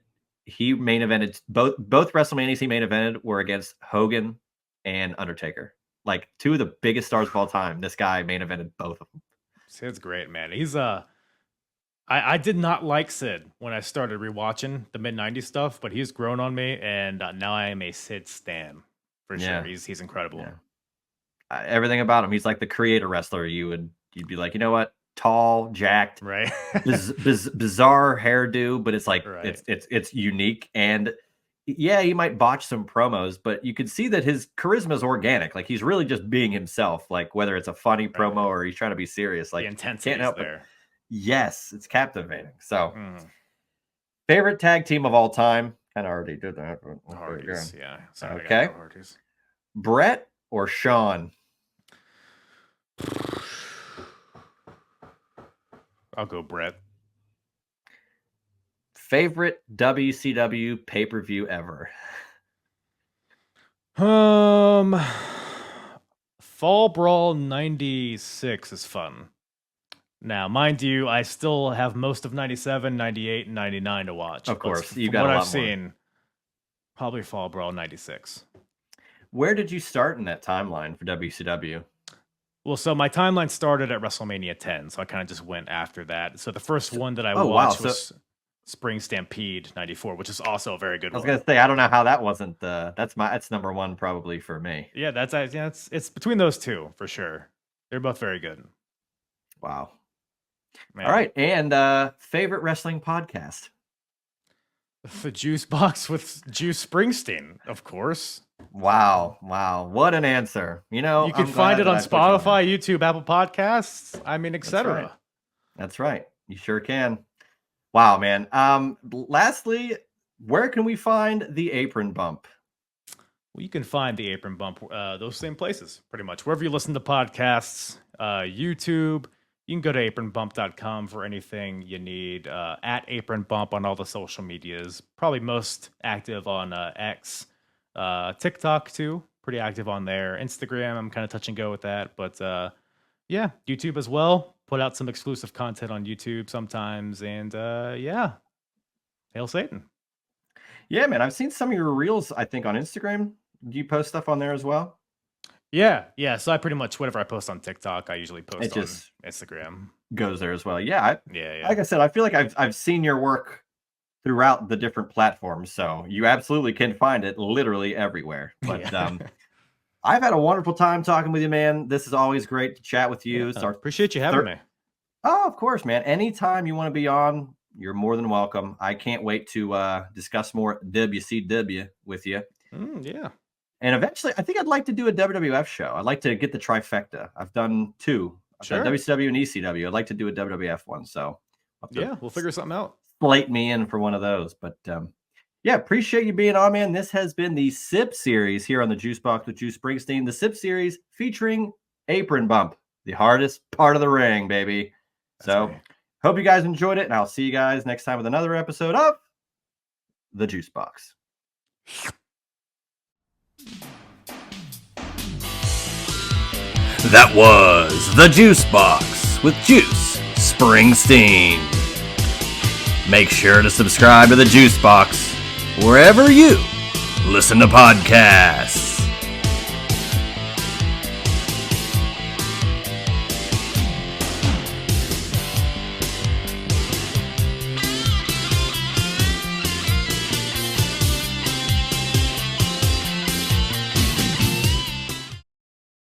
he main evented both WrestleManias he main evented were against Hogan and Undertaker. Like 2 of the biggest stars of all time. This guy main evented both of them. Sid's great, man. He's I did not like Sid when I started rewatching the mid '90s stuff, but he's grown on me, and now I am a Sid stan for sure. He's incredible. Yeah. Everything about him, he's like the creator wrestler. You'd be like, you know what? Tall, jacked, right? Bizarre hairdo, but it's like it's unique. And yeah, he might botch some promos, but you can see that his charisma is organic. Like he's really just being himself. Like whether it's a funny promo or he's trying to be serious, like the intensity is there. Yes, it's captivating. So, favorite tag team of all time? Kind of already did that. Hardys, yeah. Sorry, okay. Brett or Sean? I'll go Brett. Favorite WCW pay-per-view ever? Fall Brawl 96 is fun. Now, mind you, I still have most of 97, 98, and 99 to watch. Of course, you got what I've seen, probably Fall Brawl 96. Where did you start in that timeline for WCW? Well, so my timeline started at WrestleMania 10, so I kind of just went after that. So the first one that I watched was Spring Stampede 94, which is also a very good one. I was going to say, I don't know how that wasn't that's number one probably for me. Yeah, it's between those two for sure. They're both very good. Wow. Man. All right, and favorite wrestling podcast? The Juice Box with Juice Springsteen, of course. Wow, what an answer. You know, you can find it on Spotify, YouTube, Apple Podcasts, etc. That's right. You sure can. Wow, man. Lastly, where can we find the Apron Bump? Well, you can find the Apron Bump those same places, pretty much. Wherever you listen to podcasts, YouTube. You can go to apronbump.com for anything you need. At Apron Bump on all the social medias. Probably most active on X. TikTok, too. Pretty active on there. Instagram, I'm kind of touch and go with that. But yeah, YouTube as well. Put out some exclusive content on YouTube sometimes. And yeah, hail Satan. Yeah, man. I've seen some of your reels, I think, on Instagram. Do you post stuff on there as well? Yeah. So I pretty much, whatever I post on TikTok, I usually post on Instagram. Goes there as well. Yeah. Yeah. Like I said, I feel like I've seen your work throughout the different platforms, so you absolutely can find it literally everywhere. But I've had a wonderful time talking with you, man. This is always great to chat with you. Yeah, appreciate you having me. Oh, of course, man. Anytime you want to be on, you're more than welcome. I can't wait to discuss more WCW with you. Yeah. And eventually, I think I'd like to do a WWF show. I'd like to get the trifecta. I've done 2. I've done WCW and ECW. I'd like to do a WWF one. So we'll figure something out. Slate me in for one of those. But yeah, appreciate you being on, man. This has been the SIP series here on the Juice Box with Juice Springsteen. The SIP series featuring Apron Bump, the hardest part of the ring, baby. Hope you guys enjoyed it, and I'll see you guys next time with another episode of the Juice Box. That was the Juice Box with Juice Springsteen. Make sure to subscribe to the Juice Box wherever you listen to podcasts.